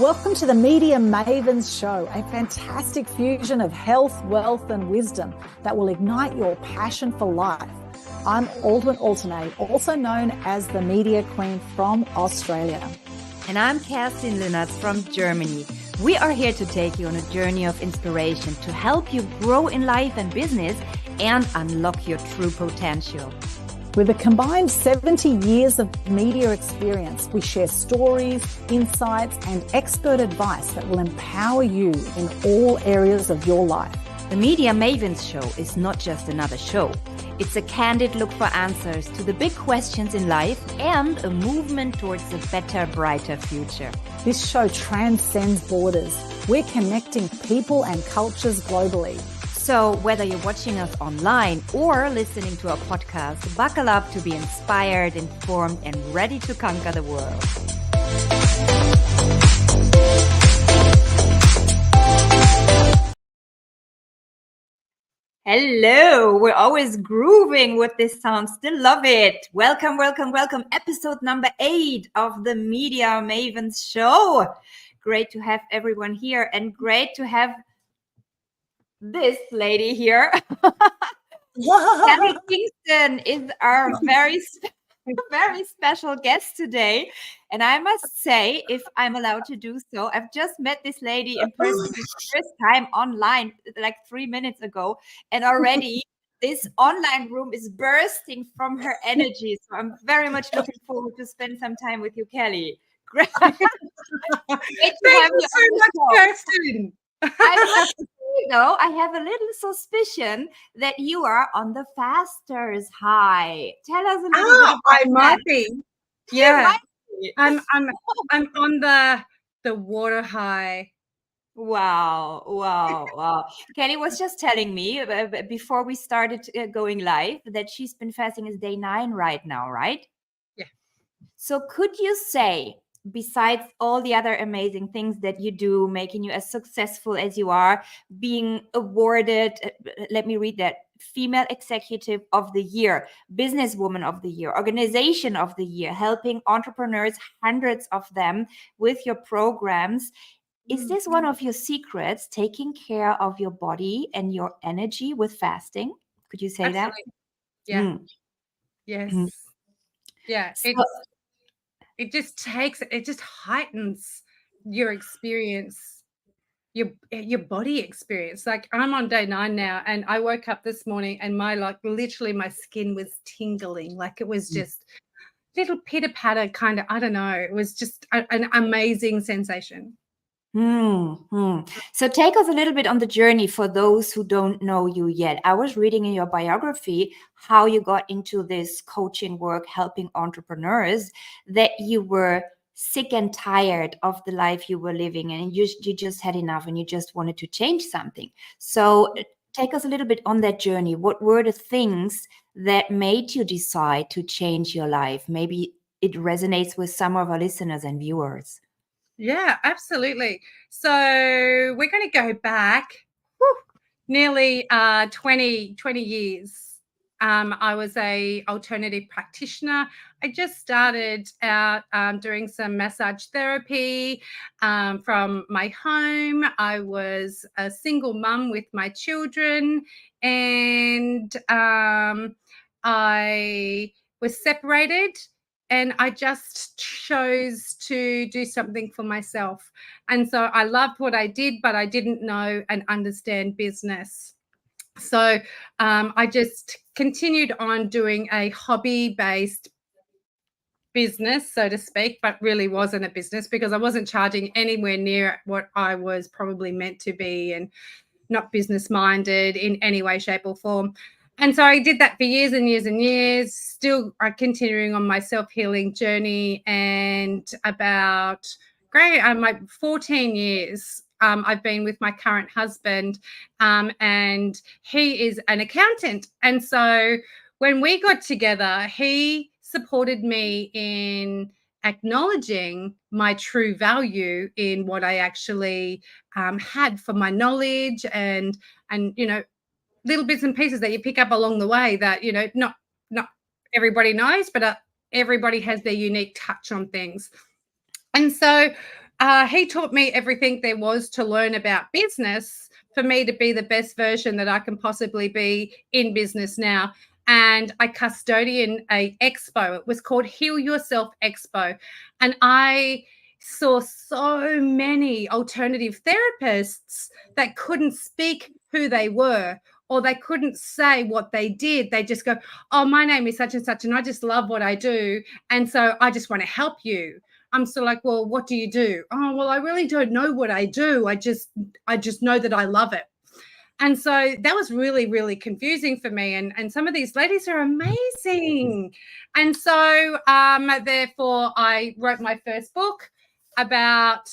Welcome to the Media Mavens Show, a fantastic fusion of health, wealth, and wisdom that will ignite your passion for life. I'm Aldwin Alternate, also known as the Media Queen from Australia. And I'm Kerstin Lünnertz from Germany. We are here to take you on a journey of inspiration to help you grow in life and business and unlock your true potential. With a combined 70 years of media experience, we share stories, insights, and expert advice that will empower you in all areas of your life. The Media Mavens Show is not just another show. It's a candid look for answers to the big questions in life and a movement towards a better, brighter future. This show transcends borders. We're connecting people and cultures globally. So whether you're watching us online or listening to our podcast, buckle up to be inspired, informed, and ready to conquer the world. Hello, we're always grooving with this sound. Still love it. Welcome, welcome, welcome. Episode number 8 of the Media Mavens Show. Great to have everyone here and great to have this lady here. Kelly Kingston is our very special guest today. And I must say, if I'm allowed to do so, I've just met this lady in person for the first time online like 3 minutes ago. And already this online room is bursting from her energy. So I'm very much looking forward to spend some time with you, Kelly. Great. Great to have you so much, Kerstin. I have a little suspicion that you are on the faster's high. Tell us a little bit about I might that. be. Yeah. I'm on the water high. Wow. Kelly was just telling me before we started going live that she's been fasting is day 9 right now, right? Yeah. So could you say, besides all the other amazing things that you do, making you as successful as you are, being awarded, let me read that, Female Executive of the Year, Businesswoman of the Year, Organization of the Year, helping entrepreneurs, hundreds of them, with your programs. Is this one of your secrets, taking care of your body and your energy with fasting? Could you say Absolutely. that? Yeah. Yes. Yeah. So, it just heightens your experience, your body experience. Like I'm on day 9 now, and I woke up this morning and literally my skin was tingling. Like it was just little pitter patter kind of, I don't know. It was just an amazing sensation. So take us a little bit on the journey for those who don't know you yet. I was reading in your biography how you got into this coaching work, helping entrepreneurs, that you were sick and tired of the life you were living and you just had enough and you just wanted to change something. So take us a little bit on that journey. What were the things that made you decide to change your life? Maybe it resonates with some of our listeners and viewers. Yeah, absolutely. So we're going to go back nearly 20 years. I was a alternative practitioner. I just started out doing some massage therapy from my home. I was a single mum with my children, and I was separated. And I just chose to do something for myself. And so I loved what I did, but I didn't know and understand business. So I just continued on doing a hobby-based business, so to speak, but really wasn't a business because I wasn't charging anywhere near what I was probably meant to be, and not business-minded in any way, shape, or form. And so I did that for years and years and years, still continuing on my self-healing journey. And about my 14 years, I've been with my current husband, and he is an accountant. And so when we got together, he supported me in acknowledging my true value in what I actually had for my knowledge and little bits and pieces that you pick up along the way that not everybody knows, but everybody has their unique touch on things. And so he taught me everything there was to learn about business for me to be the best version that I can possibly be in business now. And I custodian a expo. It was called Heal Yourself Expo. And I saw so many alternative therapists that couldn't speak who they were, or they couldn't say what they did. They just go, oh, my name is such and such, and I just love what I do. And so I just want to help you. I'm still like, well, what do you do? Oh, well, I really don't know what I do. I just know that I love it. And so that was really, really confusing for me. And some of these ladies are amazing. And so therefore I wrote my first book about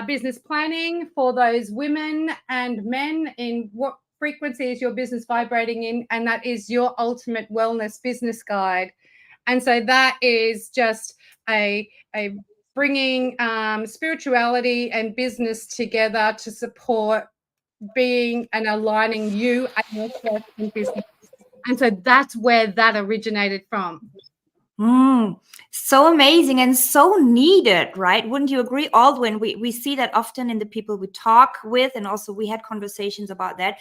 business planning for those women and men in what frequency is your business vibrating in, and that is your ultimate wellness business guide. And so that is just a bringing spirituality and business together to support being and aligning you and yourself in business. And so that's where that originated from. So amazing and so needed, right? Wouldn't you agree, Aldwin? We see that often in the people we talk with, and also we had conversations about that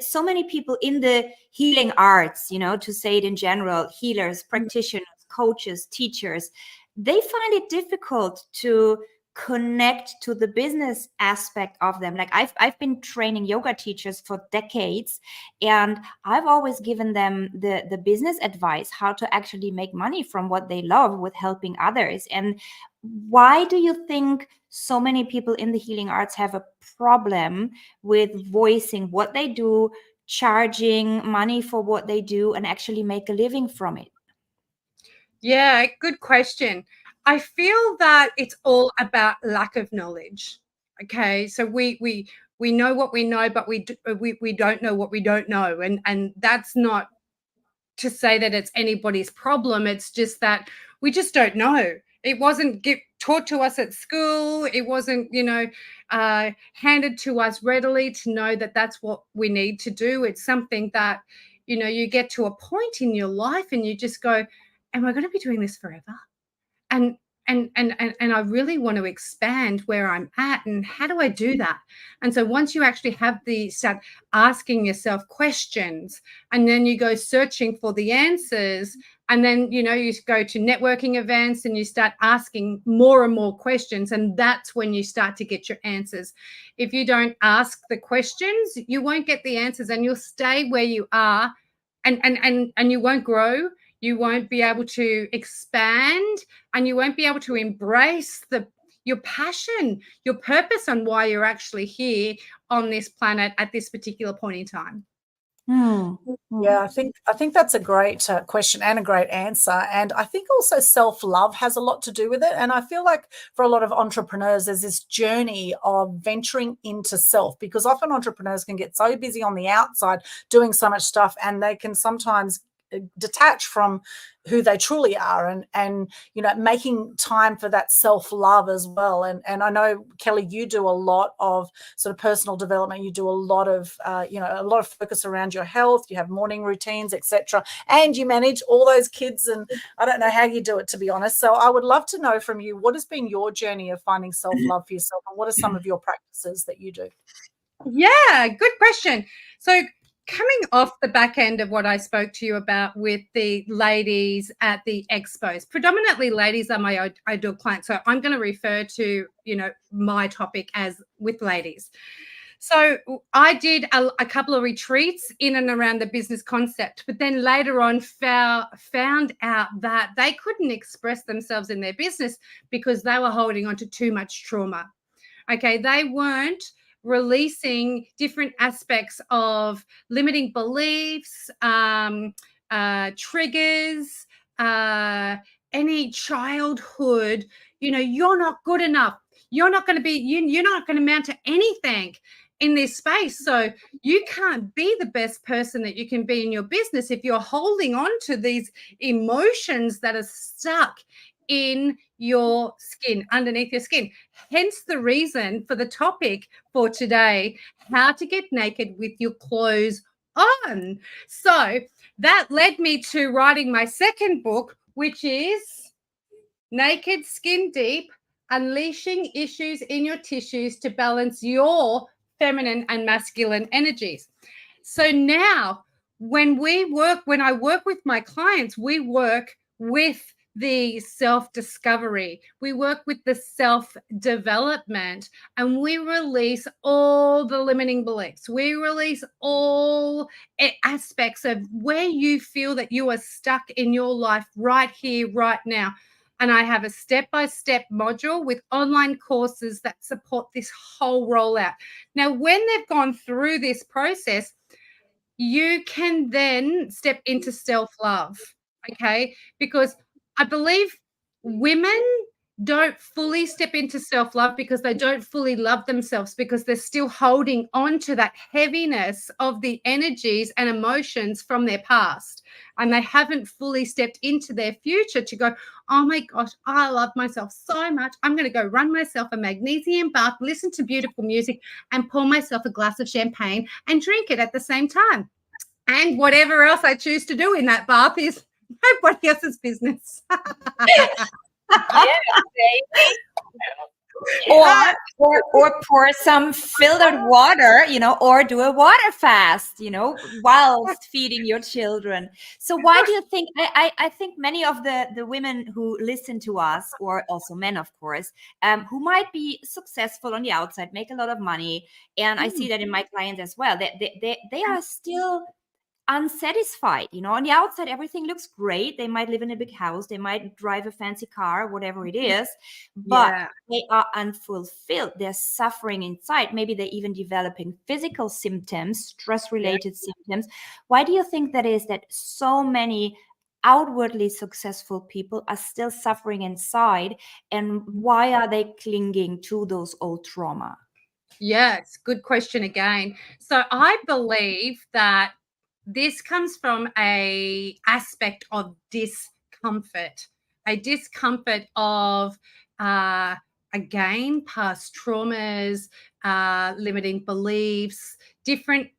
so many people in the healing arts, you know, to say it in general, healers, practitioners, coaches, teachers, they find it difficult to connect to the business aspect of them. Like I've been training yoga teachers for decades, and I've always given them the business advice, how to actually make money from what they love with helping others. And why do you think so many people in the healing arts have a problem with voicing what they do, charging money for what they do, and actually make a living from it? Yeah, good question. I feel that it's all about lack of knowledge. Okay, so we know what we know, but we don't know what we don't know, and that's not to say that it's anybody's problem. It's just that we just don't know. It wasn't taught to us at school. It wasn't, handed to us readily to know that that's what we need to do. It's something that, you get to a point in your life and you just go, am I going to be doing this forever? And I really want to expand where I'm at, and how do I do that? And so once you actually start asking yourself questions, and then you go searching for the answers, and then you go to networking events and you start asking more and more questions, and that's when you start to get your answers. If you don't ask the questions, you won't get the answers, and you'll stay where you are, and you won't grow. You won't be able to expand, and you won't be able to embrace your passion, your purpose, on why you're actually here on this planet at this particular point in time. Yeah, I think that's a great question and a great answer. And I think also self-love has a lot to do with it. And I feel like for a lot of entrepreneurs, there's this journey of venturing into self, because often entrepreneurs can get so busy on the outside doing so much stuff, and they can sometimes detach from who they truly are, and making time for that self-love as well. And I know, Kelly, you do a lot of sort of personal development. You do a lot of a lot of focus around your health. You have morning routines, etc., and you manage all those kids, and I don't know how you do it, to be honest. So I would love to know from you, what has been your journey of finding self-love for yourself, and what are some of your practices that you do? Yeah, good question. So coming off the back end of what I spoke to you about with the ladies at the expos, predominantly ladies are my ideal clients. So I'm going to refer to, my topic as with ladies. So I did a couple of retreats in and around the business concept, but then later on found out that they couldn't express themselves in their business because they were holding on to too much trauma. Okay, they weren't releasing different aspects of limiting beliefs, triggers, any childhood. You're not good enough. You're not going to be. You're not going to amount to anything in this space. So you can't be the best person that you can be in your business if you're holding on to these emotions that are stuck in your skin, underneath your skin. Hence the reason for the topic for today, how to get naked with your clothes on. So that led me to writing my second book, which is Naked Skin Deep, unleashing issues in your tissues to balance your feminine and masculine energies. So now when I work with my clients, we work with the self-discovery, we work with the self-development, and we release all the limiting beliefs. We release all aspects of where you feel that you are stuck in your life right here, right now. And I have a step-by-step module with online courses that support this whole rollout. Now, when they've gone through this process, you can then step into self-love, okay? Because I believe women don't fully step into self-love because they don't fully love themselves, because they're still holding on to that heaviness of the energies and emotions from their past. And they haven't fully stepped into their future to go, oh my gosh, I love myself so much. I'm going to go run myself a magnesium bath, listen to beautiful music, and pour myself a glass of champagne and drink it at the same time. And whatever else I choose to do in that bath is nobody else's business. Or pour some filtered water, or do a water fast, whilst feeding your children. So why do you think, I think many of the women who listen to us, or also men, of course, who might be successful on the outside, make a lot of money, and I see that in my clients as well, they are still unsatisfied. On the outside everything looks great. They might live in a big house, they might drive a fancy car, whatever it is, but they are unfulfilled. They're suffering inside. Maybe they're even developing physical symptoms, stress related symptoms. Why do you think that is, that so many outwardly successful people are still suffering inside, and why are they clinging to those old trauma? Yes, good question again. So I believe that this comes from a aspect of discomfort, a discomfort of, again, past traumas, limiting beliefs, different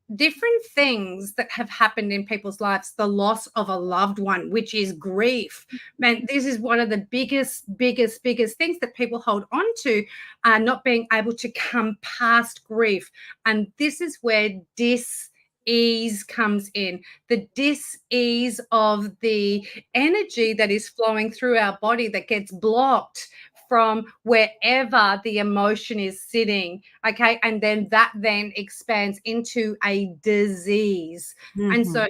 things that have happened in people's lives. The loss of a loved one, which is grief. Man, this is one of the biggest things that people hold on to, not being able to come past grief. And this is where dis-ease comes in, the dis-ease of the energy that is flowing through our body that gets blocked from wherever the emotion is sitting, okay? And then that then expands into a disease. And so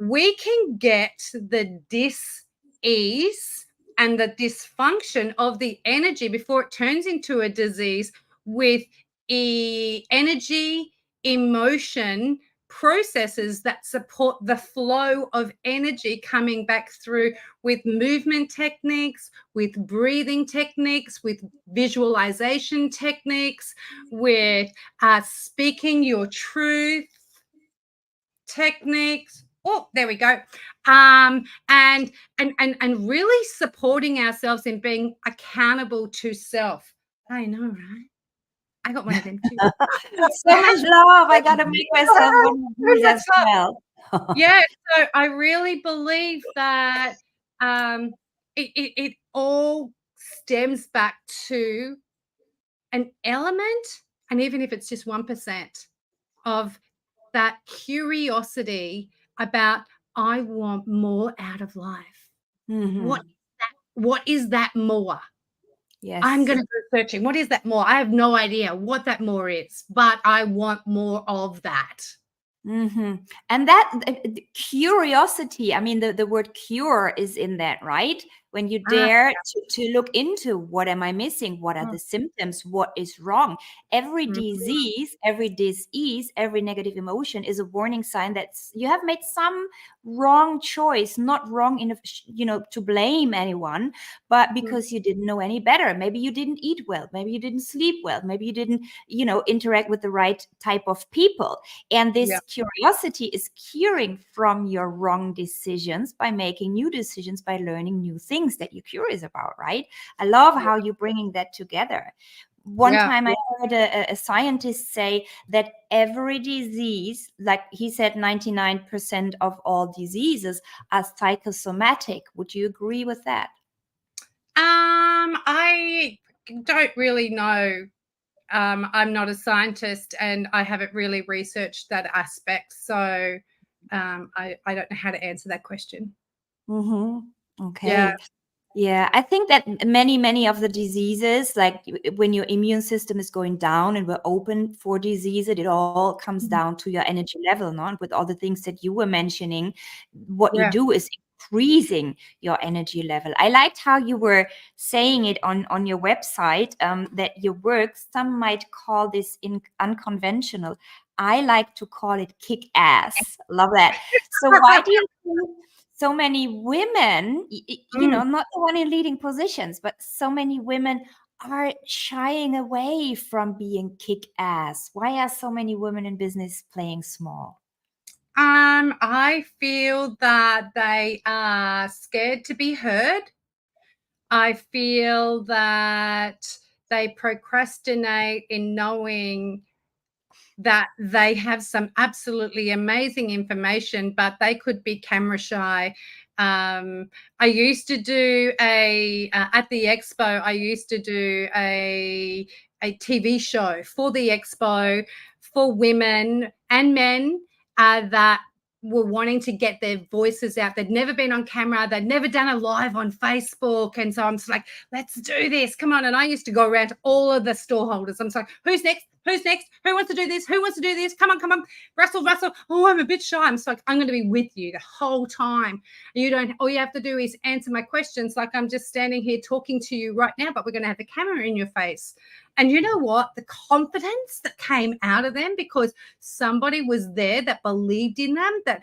we can get the dis-ease and the dysfunction of the energy before it turns into a disease with energy, emotion, processes that support the flow of energy coming back through, with movement techniques, with breathing techniques, with visualization techniques, with speaking your truth techniques. Oh, there we go. And really supporting ourselves in being accountable to self. I know, right? I got one of them too. So much love. I gotta make myself one of these as well. Yeah, so I really believe that it all stems back to an element, and even if it's just 1%, of that curiosity about, I want more out of life. What is that more? Yes. I'm going to go searching. What is that more? I have no idea what that more is, but I want more of that. And that curiosity, I mean, the word cure is in that, right? When you dare to look into, what am I missing? What are the symptoms? What is wrong? Every disease, every dis-ease, every negative emotion is a warning sign that you have made some wrong choice. Not wrong in to blame anyone, but because you didn't know any better. Maybe you didn't eat well, maybe you didn't sleep well, maybe you didn't interact with the right type of people. And this curiosity is curing from your wrong decisions by making new decisions, by learning new things that you're curious about, right? I love how you're bringing that together. One time I heard a scientist say that every disease, like he said, 99% of all diseases are psychosomatic. Would you agree with that? I don't really know. I'm not a scientist and I haven't really researched that aspect. So I don't know how to answer that question. Okay. Yeah. Yeah, I think that many of the diseases, like when your immune system is going down and we're open for disease, it all comes down to your energy level, no? And with all the things that you were mentioning, what you Yeah. do is increasing your energy level. I liked how you were saying it on your website, that your work, some might call this unconventional. I like to call it kick ass. Love that. So why do you think so many women, you know, not the one in leading positions, but so many women are shying away from being kick ass? Why are so many women in business playing small? I feel that they are scared to be heard. I feel that they procrastinate in knowing that they have some absolutely amazing information, but they could be camera shy. I used to do at the expo, I used to do a TV show for the expo for women and men that were wanting to get their voices out. They'd never been on camera. They'd never done a live on Facebook. And so I'm just like, let's do this. Come on. And I used to go around to all of the store holders. I'm just like, who's next? Who's next? Who wants to do this? Who wants to do this? Come on, come on. Russell. Oh, I'm a bit shy. I'm just like, I'm going to be with you the whole time. All you have to do is answer my questions like I'm just standing here talking to you right now, but we're going to have the camera in your face. And you know what? The confidence that came out of them because somebody was there that believed in them, that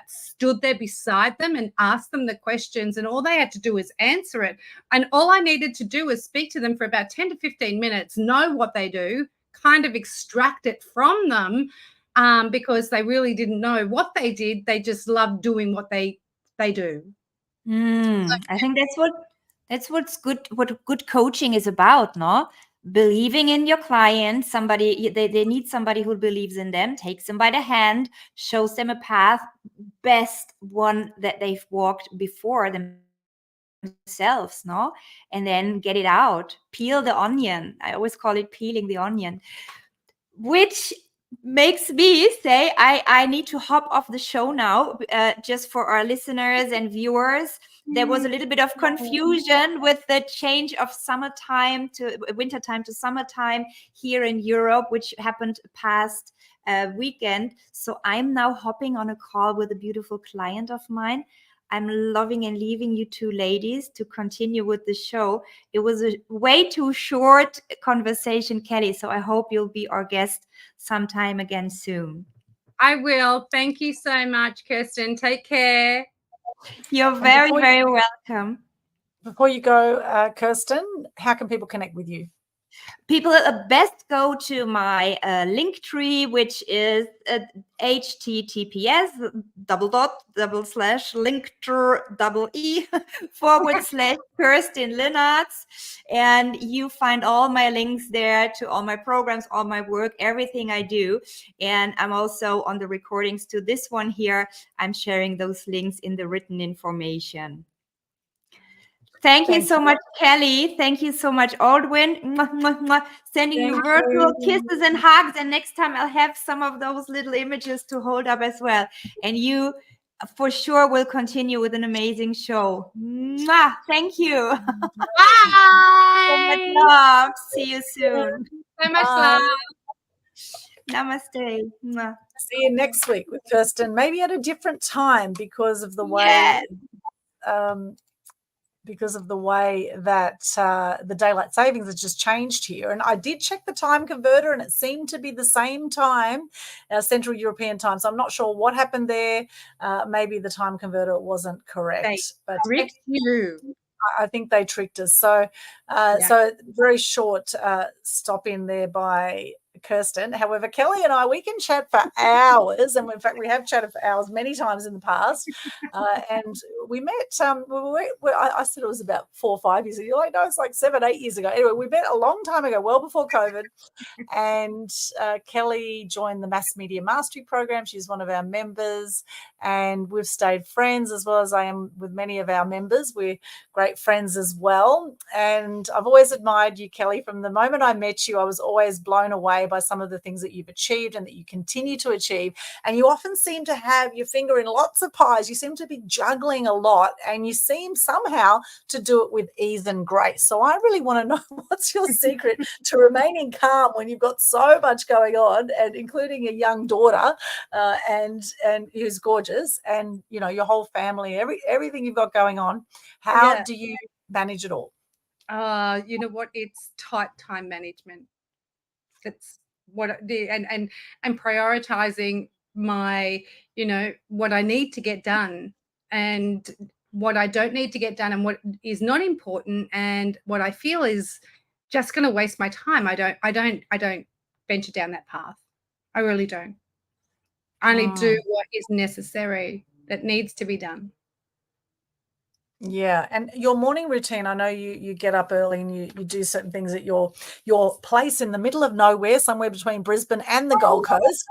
stood there beside them and asked them the questions, and all they had to do was answer it. And all I needed to do was speak to them for about 10 to 15 minutes, know what they do, kind of extract it from them, because they really didn't know what they did. They just loved doing what they do. I think what's good, what good coaching is about, no? Believing in your client. Somebody, they need somebody who believes in them, takes them by the hand, shows them a path, best one that they've walked before themselves, no? And then get it out, peel the onion. I always call it peeling the onion, which makes me say I need to hop off the show now, just for our listeners and viewers. There was a little bit of confusion with the change of summertime to wintertime to summertime here in Europe, which happened past weekend. So I'm now hopping on a call with a beautiful client of mine. I'm loving and leaving you two ladies to continue with the show. It was a way too short conversation, Kelly. So I hope you'll be our guest sometime again soon. I will. Thank you so much, Kirsten. Take care. You're very, very welcome. Before you go, Kirsten, how can people connect with you? People best go to my link tree, which is https://linktree/Kirsten Linartz, and you find all my links there to all my programs, all my work, everything I do. And I'm also on the recordings to this one here. I'm sharing those links in the written information. Thank you so much, Kelly. Thank you so much, Aldwin. Mwah, mwah, mwah. Sending you virtual kisses and hugs. And next time I'll have some of those little images to hold up as well. And you for sure will continue with an amazing show. Mwah. Thank you. Bye. So much love. See you soon. So much love. Namaste. Mwah. See you next week with Kirsten, maybe at a different time because of the way that the daylight savings has just changed here. And I did check the time converter and it seemed to be the same time as Central European time. So I'm not sure what happened there. Maybe the time converter wasn't correct. But tricked you. I think they tricked us. So so very short stop in there by Kirsten. However, Kelly and I, we can chat for hours, and in fact, we have chatted for hours many times in the past. And we met. I said it was about 4 or 5 years ago. You're like, no, it's like 7, 8 years ago. Anyway, we met a long time ago, well before COVID. And Kelly joined the Mass Media Mastery program. She's one of our members, and we've stayed friends as well as I am with many of our members. We're great friends as well. And I've always admired you, Kelly. From the moment I met you, I was always blown away by some of the things that you've achieved and that you continue to achieve. And you often seem to have your finger in lots of pies. You seem to be juggling a lot, and you seem somehow to do it with ease and grace. So I really want to know, what's your secret to remaining calm when you've got so much going on, and including a young daughter and who's gorgeous, and your whole family, everything you've got going on. How do you manage it all? You know what? It's tight time management. That's what I do, and prioritizing my, what I need to get done, and what I don't need to get done, and what is not important, and what I feel is just going to waste my time. I don't venture down that path. I really don't. I only do what is necessary, that needs to be done. Yeah. And your morning routine, I know you get up early and you do certain things at your place in the middle of nowhere, somewhere between Brisbane and the Gold Coast.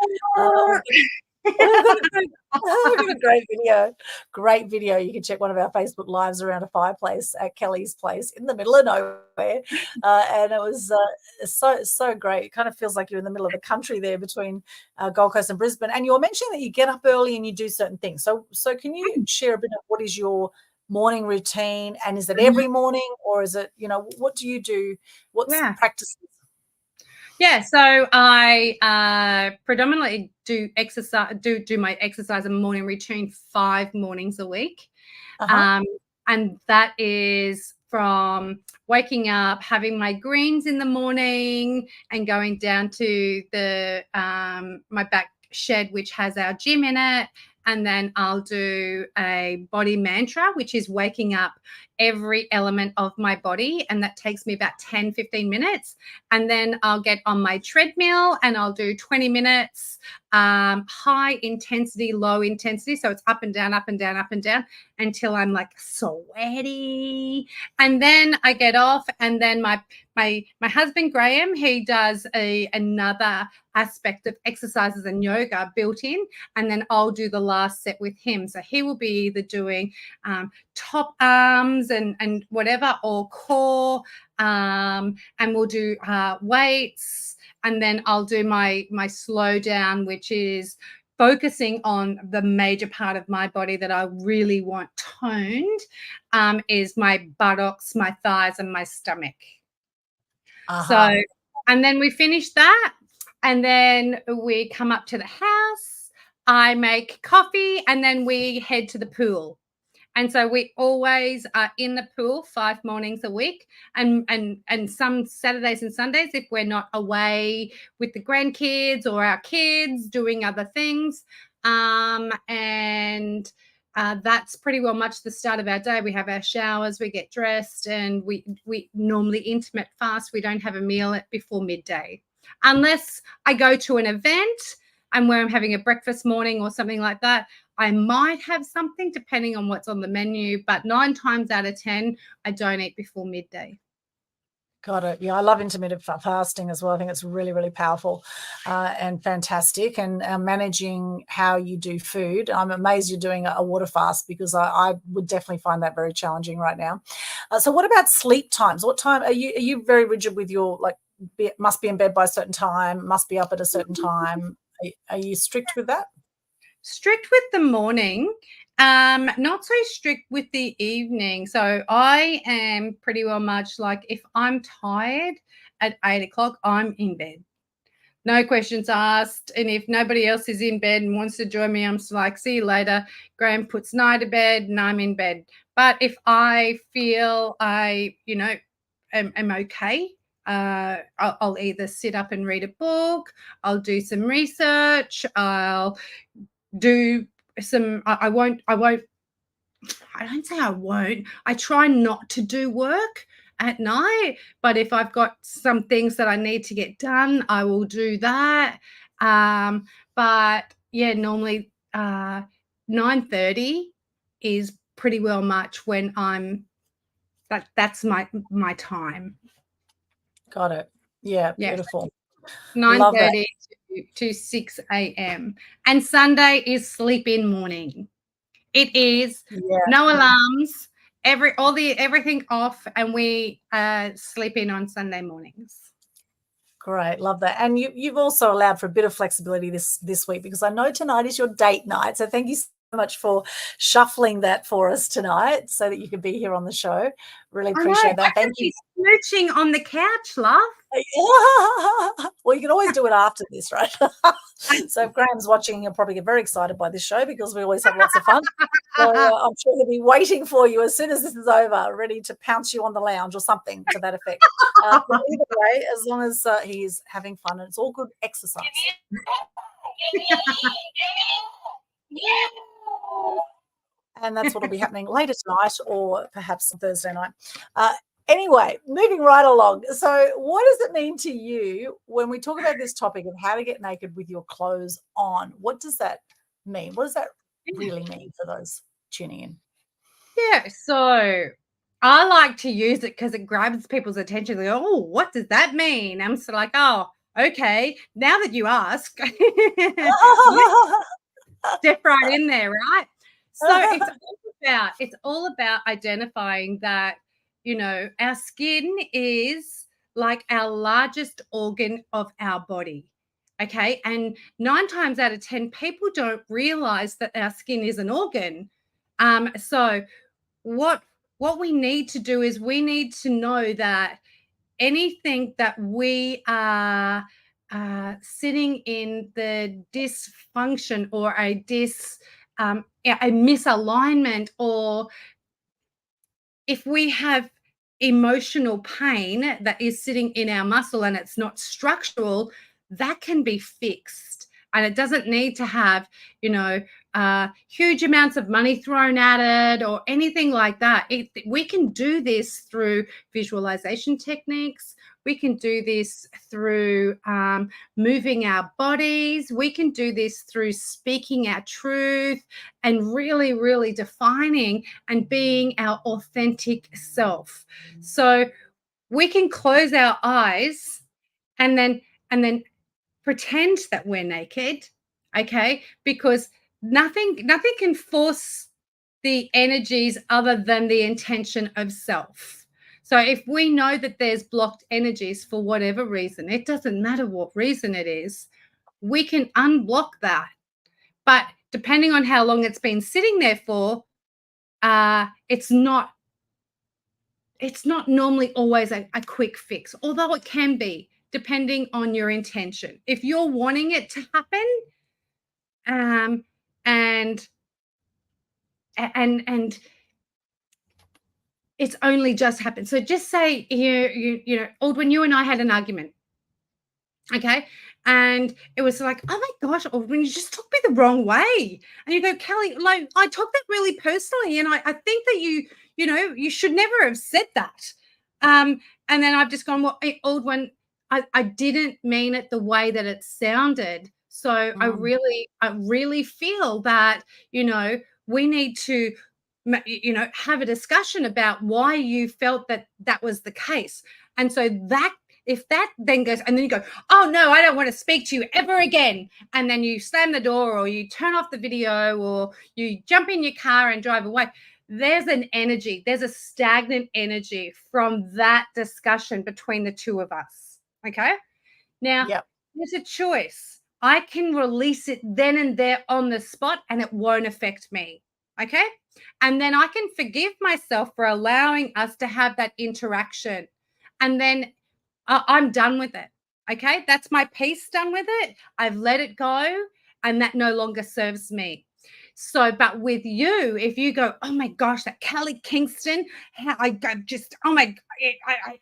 We've got a great video. You can check one of our Facebook lives around a fireplace at Kelly's place in the middle of nowhere. And it was so great. It kind of feels like you're in the middle of the country there between Gold Coast and Brisbane. And you were mentioning that you get up early and you do certain things. So can you share a bit of what is your morning routine, and is it every morning, or is it, what do you do? What's practices? Yeah, so I predominantly do exercise, do my exercise and morning routine 5 mornings a week. And that is from waking up, having my greens in the morning, and going down to the my back shed, which has our gym in it. And then I'll do a body mantra, which is waking up every element of my body. And that takes me about 10, 15 minutes. And then I'll get on my treadmill and I'll do 20 minutes, high intensity, low intensity. So it's up and down, up and down, up and down, until I'm like sweaty. And then I get off, and then my husband, Graham, he does another aspect of exercises and yoga built in, and then I'll do the last set with him. So he will be either doing top arms and whatever, or core, and we'll do weights, and then I'll do my slow down, which is focusing on the major part of my body that I really want toned, is my buttocks, my thighs, and my stomach. So, and then we finish that, and then we come up to the house, I make coffee, and then we head to the pool. And so we always are in the pool 5 mornings a week, and some Saturdays and Sundays if we're not away with the grandkids or our kids doing other things. That's pretty well much the start of our day. We have our showers, we get dressed, and we normally intermittent fast. We don't have a meal before midday, unless I go to an event and where I'm having a breakfast morning or something like that. I might have something depending on what's on the menu, but 9 times out of 10, I don't eat before midday. Got it. Yeah, I love intermittent fasting as well. I think it's really, really powerful and fantastic. And managing how you do food, I'm amazed you're doing a water fast, because I would definitely find that very challenging right now. So what about sleep times? What time are you very rigid with your, like, must be in bed by a certain time, must be up at a certain time? Are you strict with that? Strict with the morning, not so strict with the evening. So I am pretty well much like, if I'm tired at 8 o'clock, I'm in bed. No questions asked. And if nobody else is in bed and wants to join me, I'm like, see you later. Graham puts Nye to bed and I'm in bed. But if I feel I, am okay, I'll either sit up and read a book, I'll do some research, I'll do some, I don't say I won't. I try not to do work at night. But if I've got some things that I need to get done, I will do that. But yeah, normally 9:30 is pretty well much when that's my time. Got it. Yeah, Yeah. beautiful. 9:30 to 6 a.m. And Sunday is sleep in morning. It is no alarms, everything off, and we sleep in on Sunday mornings. Great, love that. And you've also allowed for a bit of flexibility this week, because I know tonight is your date night. So thank you so much for shuffling that for us tonight so that you can be here on the show. Really appreciate that. Thank you. Smooching on the couch, love. Well, you can always do it after this, right? So if Graham's watching, he'll probably get very excited by this show, because we always have lots of fun. So I'm sure he'll be waiting for you as soon as this is over, ready to pounce you on the lounge or something to that effect. But either way, as long as he's having fun, and it's all good exercise. And that's what will be happening later tonight, or perhaps Thursday night. Anyway, moving right along. So what does it mean to you when we talk about this topic of how to get naked with your clothes on? What does that mean? What does that really mean for those tuning in? Yeah, so I like to use it because it grabs people's attention. They go, oh, what does that mean? I'm sort of like, oh, okay. Now that you ask, step right in there, right? So it's all about identifying that, you know, our skin is like our largest organ of our body. Okay. And 9 times out of 10, people don't realize that our skin is an organ. So what we need to do is we need to know that anything that we are sitting in the dysfunction or a misalignment, or if we have emotional pain that is sitting in our muscle and it's not structural, that can be fixed. And it doesn't need to have, you know, huge amounts of money thrown at it or anything like that. We can do this through visualization techniques. We can do this through moving our bodies. We can do this through speaking our truth and really, really defining and being our authentic self. So we can close our eyes and then pretend that we're naked, okay? Because nothing can force the energies other than the intention of self. So if we know that there's blocked energies for whatever reason, it doesn't matter what reason it is, we can unblock that. But depending on how long it's been sitting there for, it's not normally always a quick fix, although it can be, depending on your intention. If you're wanting it to happen, and it's only just happened. So just say you know, Aldwin, you and I had an argument, okay? And it was like, oh my gosh, Aldwin, you just took me the wrong way. And you go, Kelly, like, I took that really personally, and I think that you know, you should never have said that. And then I've just gone, well, Aldwin, I didn't mean it the way that it sounded. So I really feel that, you know, we need to, you know, have a discussion about why you felt that that was the case. And so that, if that then goes, and then you go, oh no, I don't want to speak to you ever again. And then you slam the door, or you turn off the video, or you jump in your car and drive away. There's an energy, there's a stagnant energy from that discussion between the two of us. Okay. Now, there's a choice. I can release it then and there on the spot, and it won't affect me. Okay. And then I can forgive myself for allowing us to have that interaction. And then I'm done with it. Okay. That's my piece, done with it. I've let it go, and that no longer serves me. So, but with you, if you go, oh my gosh, that Kelly Kingston, I just, oh my,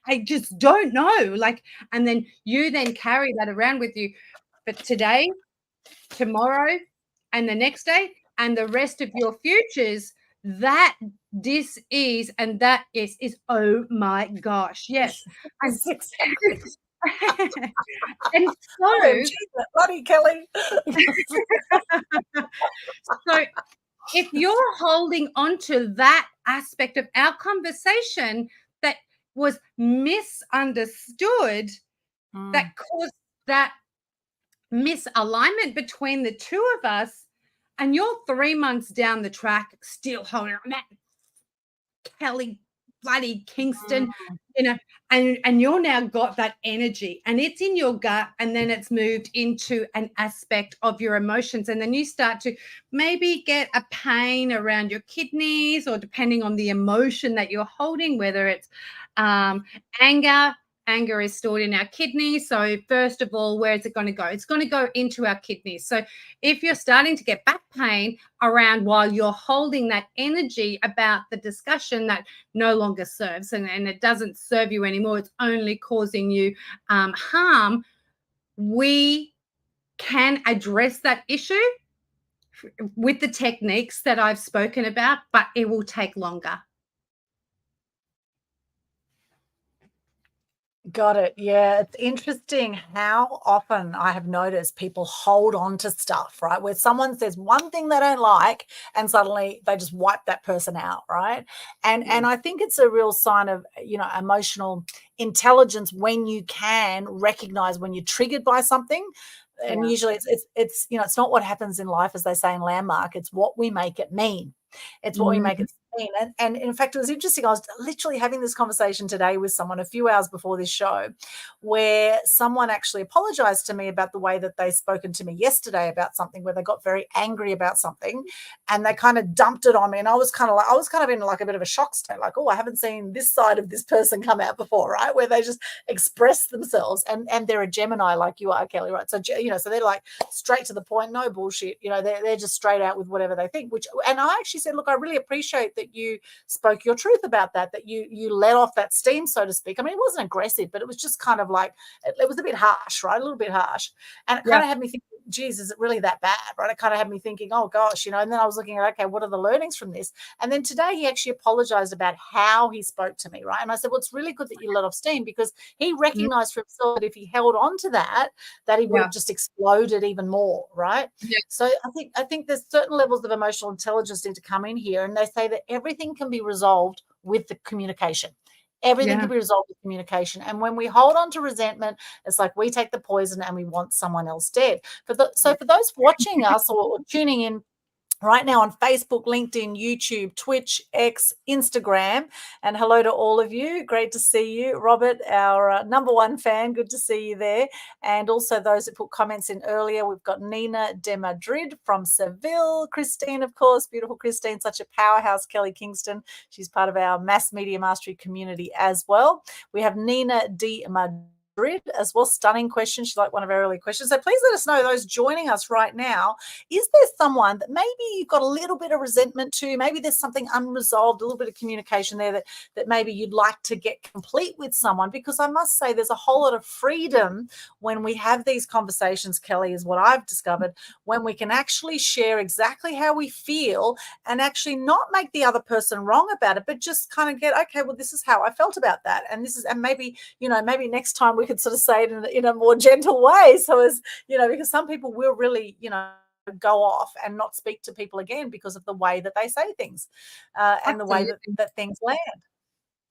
I just don't know. Like, and then you then carry that around with you. But today, tomorrow, and the next day, and the rest of your futures, that dis-ease and that is oh my gosh, yes. And Exactly. and OMG, that bloody Kelly. so if you're holding on to that aspect of our conversation that was misunderstood, that caused that misalignment between the two of us, and you're 3 months down the track still holding on that Kelly bloody Kingston, you know, and you're now got that energy and it's in your gut, and then it's moved into an aspect of your emotions, and then you start to maybe get a pain around your kidneys, or depending on the emotion that you're holding, whether it's anger. Anger is stored in our kidneys. So first of all, where is it going to go? It's going to go into our kidneys. So if you're starting to get back pain around while you're holding that energy about the discussion that no longer serves, and it doesn't serve you anymore, it's only causing you harm, we can address that issue with the techniques that I've spoken about, but it will take longer. Got it. Yeah. It's interesting how often I have noticed people hold on to stuff, right? Where someone says one thing they don't like and suddenly they just wipe that person out, right? And I think it's a real sign of, emotional intelligence when you can recognize when you're triggered by something. And usually it's it's not what happens in life, as they say in Landmark, it's what we make it mean. It's what we make it mean. And in fact, it was interesting. I was literally having this conversation today with someone a few hours before this show, where someone actually apologized to me about the way that they spoken to me yesterday about something, where they got very angry about something and they kind of dumped it on me. And I was kind of in like a bit of a shock state, like, oh, I haven't seen this side of this person come out before, right? Where they just express themselves, and they're a Gemini like you are, Kelly, right? So, so they're like straight to the point, no bullshit. They're just straight out with whatever they think, and I actually said, look, I really appreciate that you spoke your truth about that you let off that steam, so to speak. I mean, it wasn't aggressive, but it was just kind of like, it was a bit harsh, right? A little bit harsh. And it kind of had me thinking, geez, is it really that bad, right? It kind of had me thinking, oh gosh, and then I was looking at, okay, what are the learnings from this? And then today he actually apologized about how he spoke to me, right? And I said, well, it's really good that you let off steam, because he recognized for himself that if he held on to that he would have just exploded even more, right? So I think there's certain levels of emotional intelligence need to come in here, and they say that everything can be resolved with the communication. Everything can be resolved with communication. And when we hold on to resentment, it's like we take the poison and we want someone else dead. So for those watching us or tuning in right now on Facebook, LinkedIn, YouTube, Twitch, X, Instagram, and hello to all of you. Great to see you. Robert, our number one fan, good to see you there. And also those that put comments in earlier, we've got Nina de Madrid from Seville, Christine, of course, beautiful Christine, such a powerhouse, Kelly Kingston. She's part of our Mass Media Mastery community as well. We have Nina de Madrid as well. Stunning question. She's like one of our early questions. So please let us know, those joining us right now, is there someone that maybe you've got a little bit of resentment to? Maybe there's something unresolved, a little bit of communication there that maybe you'd like to get complete with someone? Because I must say there's a whole lot of freedom when we have these conversations, Kelly, is what I've discovered, when we can actually share exactly how we feel and actually not make the other person wrong about it, but just kind of get, okay, well, this is how I felt about that. And maybe, maybe next time we could sort of say it in a more gentle way. So as, because some people will really, go off and not speak to people again because of the way that they say things and the way that things land.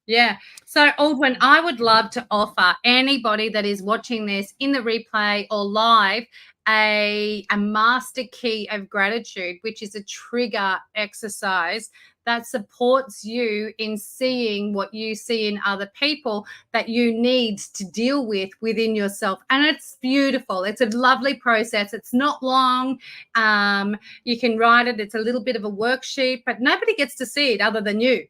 Yeah. So, Aldwin, I would love to offer anybody that is watching this in the replay or live a master key of gratitude, which is a trigger exercise that supports you in seeing what you see in other people that you need to deal with within yourself. And it's beautiful. It's a lovely process. It's not long. You can write it. It's a little bit of a worksheet, but nobody gets to see it other than you.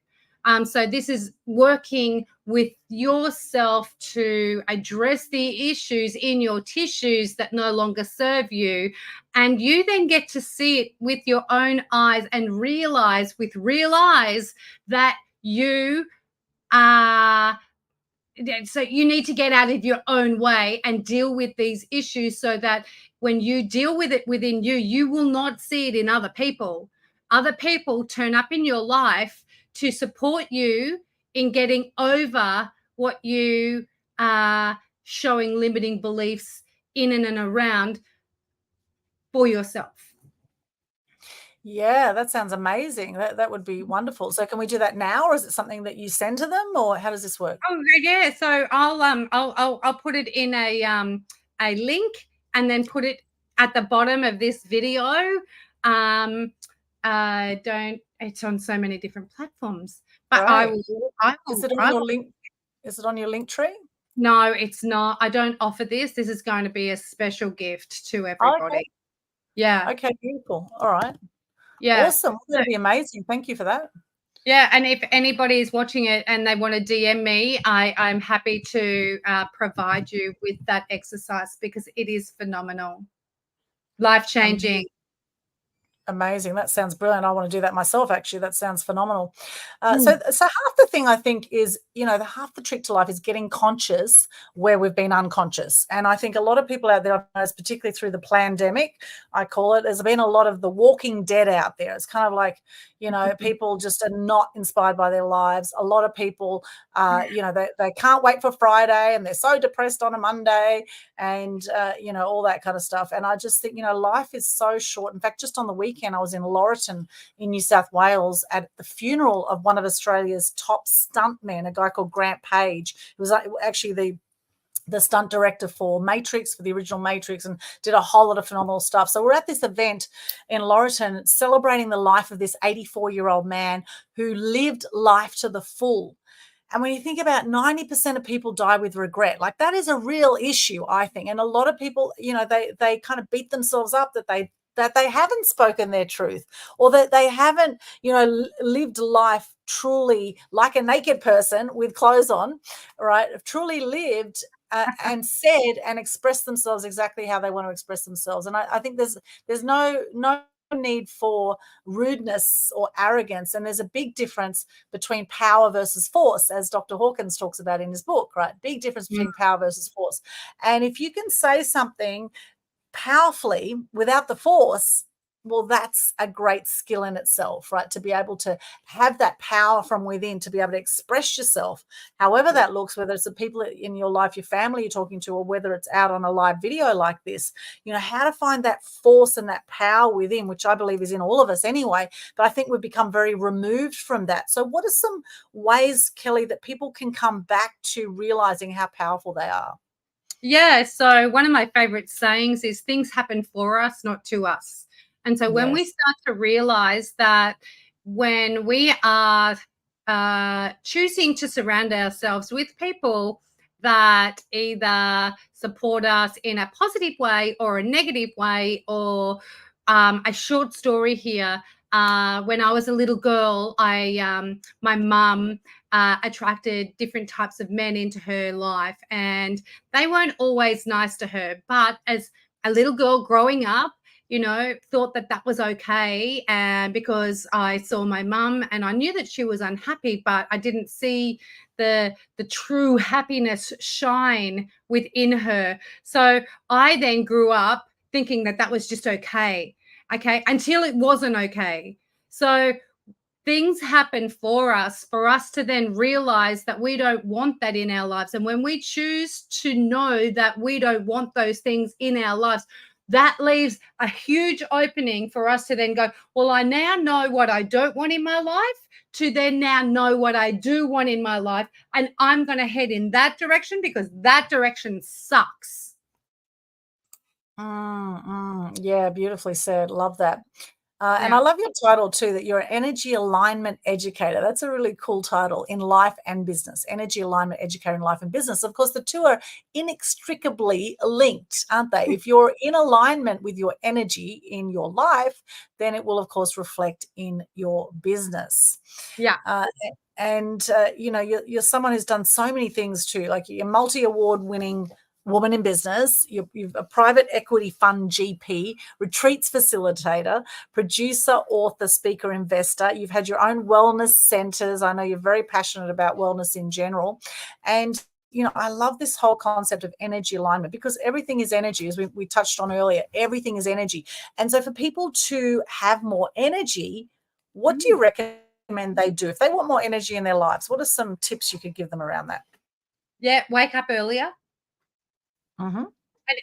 So this is working with yourself to address the issues in your tissues that no longer serve you. And you then get to see it with your own eyes and realize that you are. So you need to get out of your own way and deal with these issues so that when you deal with it within you, you will not see it in other people. other people turn up in your life to support you in getting over what you are showing limiting beliefs in and around for yourself. Yeah, that sounds amazing. That would be wonderful. So can we do that now, or is it something that you send to them, or how does this work? Oh yeah, so I'll put it in a link and then put it at the bottom of this video. Don't It's on so many different platforms, but Right. I Is will it on I your will link? Is it on your link tree? No, it's not. I don't offer this. This is going to be a special gift to Oh, okay. everybody. Yeah. Okay, beautiful. All right. Yeah. Awesome. So, That'd be amazing. Thank you for that. yeah, and if anybody is watching it and they want to DM me, I'm happy to provide you with that exercise because it is phenomenal, life-changing. Amazing. That sounds brilliant. I want to do that myself, actually. That sounds phenomenal. Mm. So half the thing I think is, the half the trick to life is getting conscious where we've been unconscious. And I think a lot of people out there, particularly through the pandemic, I call it, there's been a lot of the walking dead out there. It's kind of like, people just are not inspired by their lives. A lot of people, they can't wait for Friday and they're so depressed on a Monday and, all that kind of stuff. And I just think, life is so short. In fact, just on the weekend, I was in Laurelton in New South Wales at the funeral of one of Australia's top stuntmen, a guy called Grant Page. It was actually the stunt director for Matrix, for the original Matrix, and did a whole lot of phenomenal stuff. So we're at this event in Laurelton celebrating the life of this 84-year-old man who lived life to the full. And when you think about 90% of people die with regret, like that is a real issue, I think. And a lot of people, they kind of beat themselves up that they haven't spoken their truth, or that they haven't, lived life truly like a naked person with clothes on, right? Truly lived and said and expressed themselves exactly how they want to express themselves. And I think there's no need for rudeness or arrogance, and there's a big difference between power versus force, as Dr. Hawkins talks about in his book, right? Big difference between power versus force. And if you can say something powerfully without the force, well, that's a great skill in itself, right? To be able to have that power from within, to be able to express yourself, however that looks, whether it's the people in your life, your family you're talking to, or whether it's out on a live video like this, how to find that force and that power within, which I believe is in all of us anyway. But I think we've become very removed from that. So what are some ways, Kelly, that people can come back to realizing how powerful they are? Yeah. So one of my favorite sayings is things happen for us, not to us. And so when we start to realize that when we are choosing to surround ourselves with people that either support us in a positive way or a negative way, or a short story here. When I was a little girl, my mum attracted different types of men into her life, and they weren't always nice to her. But as a little girl growing up, thought that was okay, and because I saw my mum and I knew that she was unhappy, but I didn't see the true happiness shine within her. So I then grew up thinking that was just okay, until it wasn't okay. So things happen for us to then realize that we don't want that in our lives. And when we choose to know that we don't want those things in our lives, that leaves a huge opening for us to then go, well, I now know what I don't want in my life, to then now know what I do want in my life. And I'm going to head in that direction because that direction sucks. Yeah, beautifully said. Love that. And I love your title too, that you're an energy alignment educator. That's a really cool title in life and business. Energy alignment educator in life and business. Of course, the two are inextricably linked, aren't they? If you're in alignment with your energy in your life, then it will, of course, reflect in your business. Yeah. You're someone who's done so many things too, like you're a multi-award winning woman in business, you're a private equity fund GP, retreats facilitator, producer, author, speaker, investor. You've had your own wellness centers. I know you're very passionate about wellness in general. And I love this whole concept of energy alignment, because everything is energy, as we touched on earlier. Everything is energy. And so for people to have more energy, What do you recommend they do if they want more energy in their lives? What are some tips you could give them around that? Yeah, wake up earlier. Mm-hmm.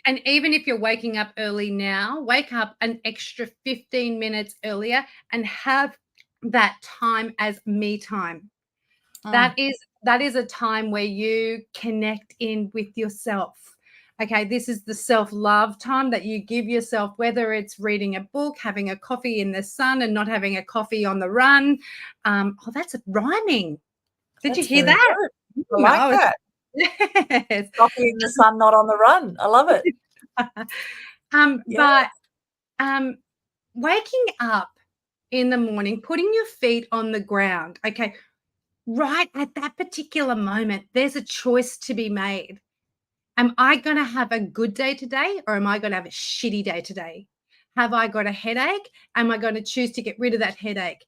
And even if you're waking up early now, wake up an extra 15 minutes earlier and have that time as me time. That is a time where you connect in with yourself. Okay, this is the self-love time that you give yourself, whether it's reading a book, having a coffee in the sun and not having a coffee on the run. Oh, that's rhyming. Did you That's hear very that? good. I like that. Yes. Coffee in the sun, not on the run. I love it. But waking up in the morning, putting your feet on the ground, okay, right at that particular moment, there's a choice to be made. Am I going to have a good day today or am I going to have a shitty day today? Have I got a headache? Am I going to choose to get rid of that headache?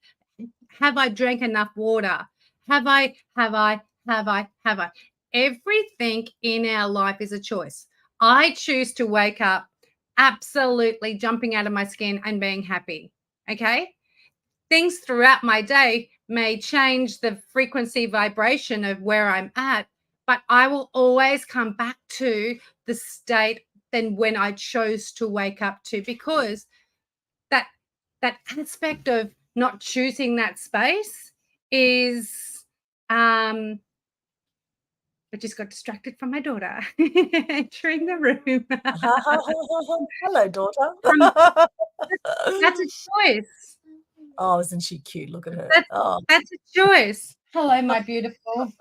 Have I drank enough water? Have I? Everything in our life is a choice. I choose to wake up absolutely jumping out of my skin and being happy. Okay. Things throughout my day may change the frequency vibration of where I'm at, but I will always come back to the state than when I chose to wake up to, because that aspect of not choosing that space is I just got distracted from my daughter entering the room. Hello, daughter. That's a choice. Oh, isn't she cute? Look at her. That's a choice. Hello, my beautiful.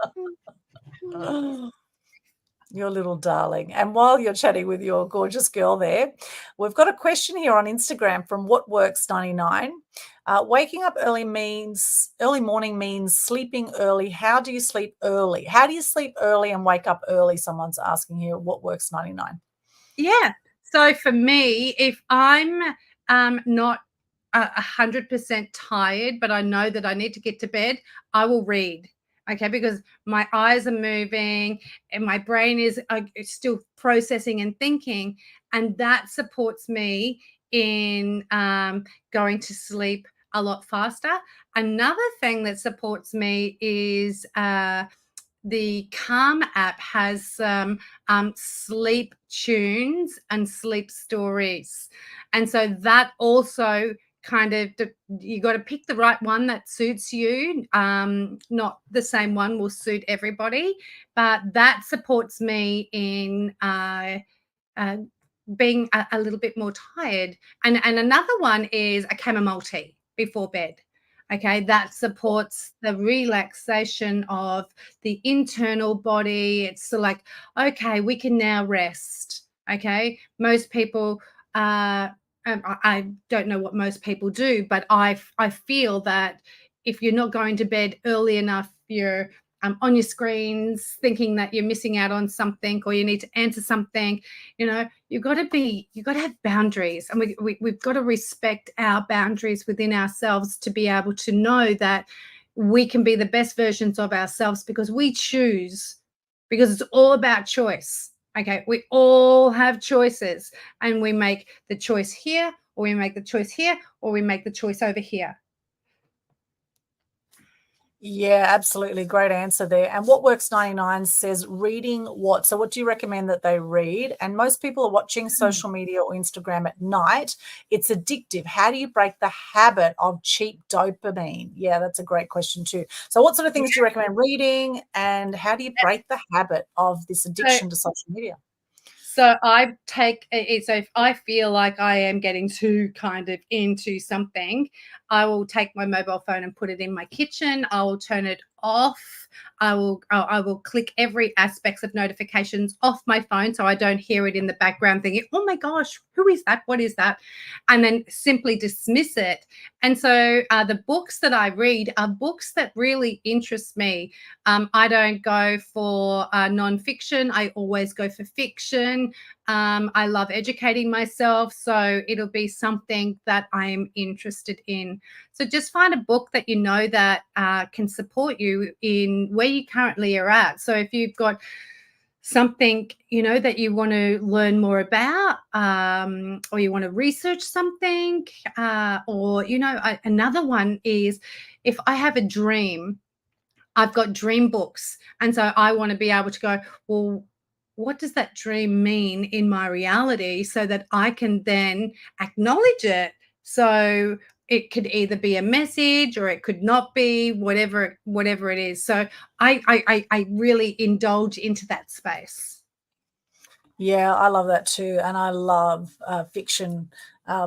Your little darling. And while you're chatting with your gorgeous girl there, we've got a question here on Instagram from What Works 99. Waking up early morning means sleeping early. How do you sleep early? How do you sleep early and wake up early? Someone's asking here. What Works 99. Yeah. So for me, if I'm not 100% tired, but I know that I need to get to bed, I will read. Okay, because my eyes are moving and my brain is still processing and thinking, and that supports me in going to sleep a lot faster. Another thing that supports me is the Calm app has some sleep tunes and sleep stories. And so that also kind of, you got to pick the right one that suits you. Not the same one will suit everybody, but that supports me in being a little bit more tired. And another one is a chamomile tea before bed. Okay, that supports the relaxation of the internal body. It's like, okay, we can now rest. Okay, most people, I don't know what most people do, but I feel that if you're not going to bed early enough, you're on your screens thinking that you're missing out on something or you need to answer something. You've got to have boundaries, and we've got to respect our boundaries within ourselves to be able to know that we can be the best versions of ourselves because we choose, because it's all about choice. Okay, we all have choices, and we make the choice here, or we make the choice here, or we make the choice over here. Yeah, absolutely. Great answer there. And What Works 99 says reading what? So what do you recommend that they read? And most people are watching social media or Instagram at night. It's addictive. How do you break the habit of cheap dopamine? Yeah, that's a great question too. So what sort of things do you recommend reading, and how do you break the habit of this addiction to social media? So I take it. So if I feel like I am getting too kind of into something, I will take my mobile phone and put it in my kitchen. I will turn it off. I will click every aspect of notifications off my phone so I don't hear it in the background thinking, oh my gosh, who is that? What is that? And then simply dismiss it. And so the books that I read are books that really interest me. I don't go for nonfiction. I always go for fiction. I love educating myself, so it'll be something that I am interested in. So just find a book that you know that can support you in where you currently are at. So if you've got something, you know, that you want to learn more about, or you want to research something, or, you know, another one is if I have a dream, I've got dream books. And so I want to be able to go, well, what does that dream mean in my reality, so that I can then acknowledge it? So it could either be a message or it could not be, whatever it is. So I really indulge into that space. Yeah, I love that too, and I love fiction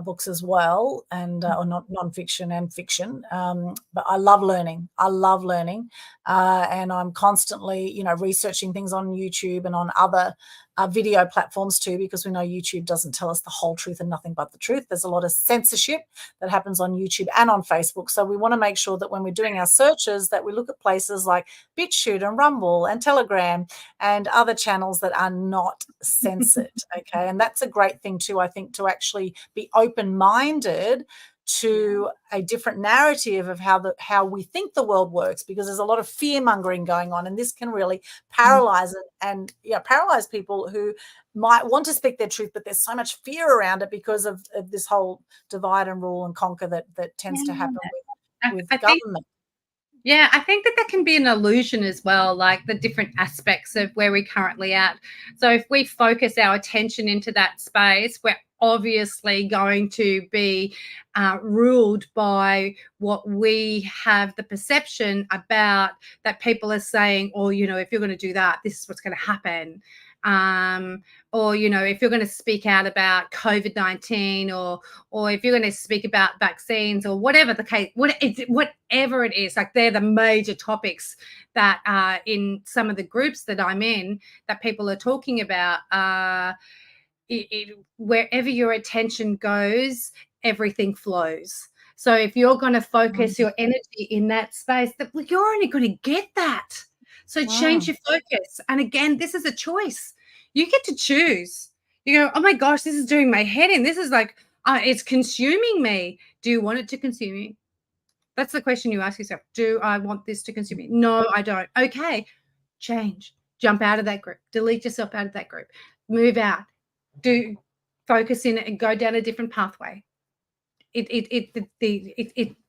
books as well, and or not non-fiction and fiction. But I love learning. And I'm constantly, you know, researching things on YouTube and on other video platforms too, because we know YouTube doesn't tell us the whole truth and nothing but the truth. There's a lot of censorship that happens on YouTube and on Facebook. So we want to make sure that when we're doing our searches, that we look at places like BitChute and Rumble and Telegram and other channels that are not censored. Okay. And that's a great thing too, I think, to actually be open-minded to a different narrative of how we think the world works, because there's a lot of fear mongering going on, and this can really paralyze and paralyze people who might want to speak their truth, but there's so much fear around it because of this whole divide and rule and conquer that tends to happen with government. Yeah, I think that can be an illusion as well, like the different aspects of where we're currently at. So if we focus our attention into that space, we're obviously going to be ruled by what we have the perception about, that people are saying, or, you know, if you're going to do that, this is what's going to happen. Or, you know, if you're going to speak out about COVID-19, or if you're going to speak about vaccines, or whatever the case, whatever it is, like they're the major topics that in some of the groups that I'm in, that people are talking about. Wherever your attention goes, everything flows. So if you're going to focus your energy in that space, that you're only going to get that. So change your focus. And again, this is a choice. You get to choose. You go, oh my gosh, this is doing my head in. This is like, it's consuming me. Do you want it to consume you? That's the question you ask yourself. Do I want this to consume me? No, I don't. Okay, change. Jump out of that group. Delete yourself out of that group. Move out. Do focus in it and go down a different pathway.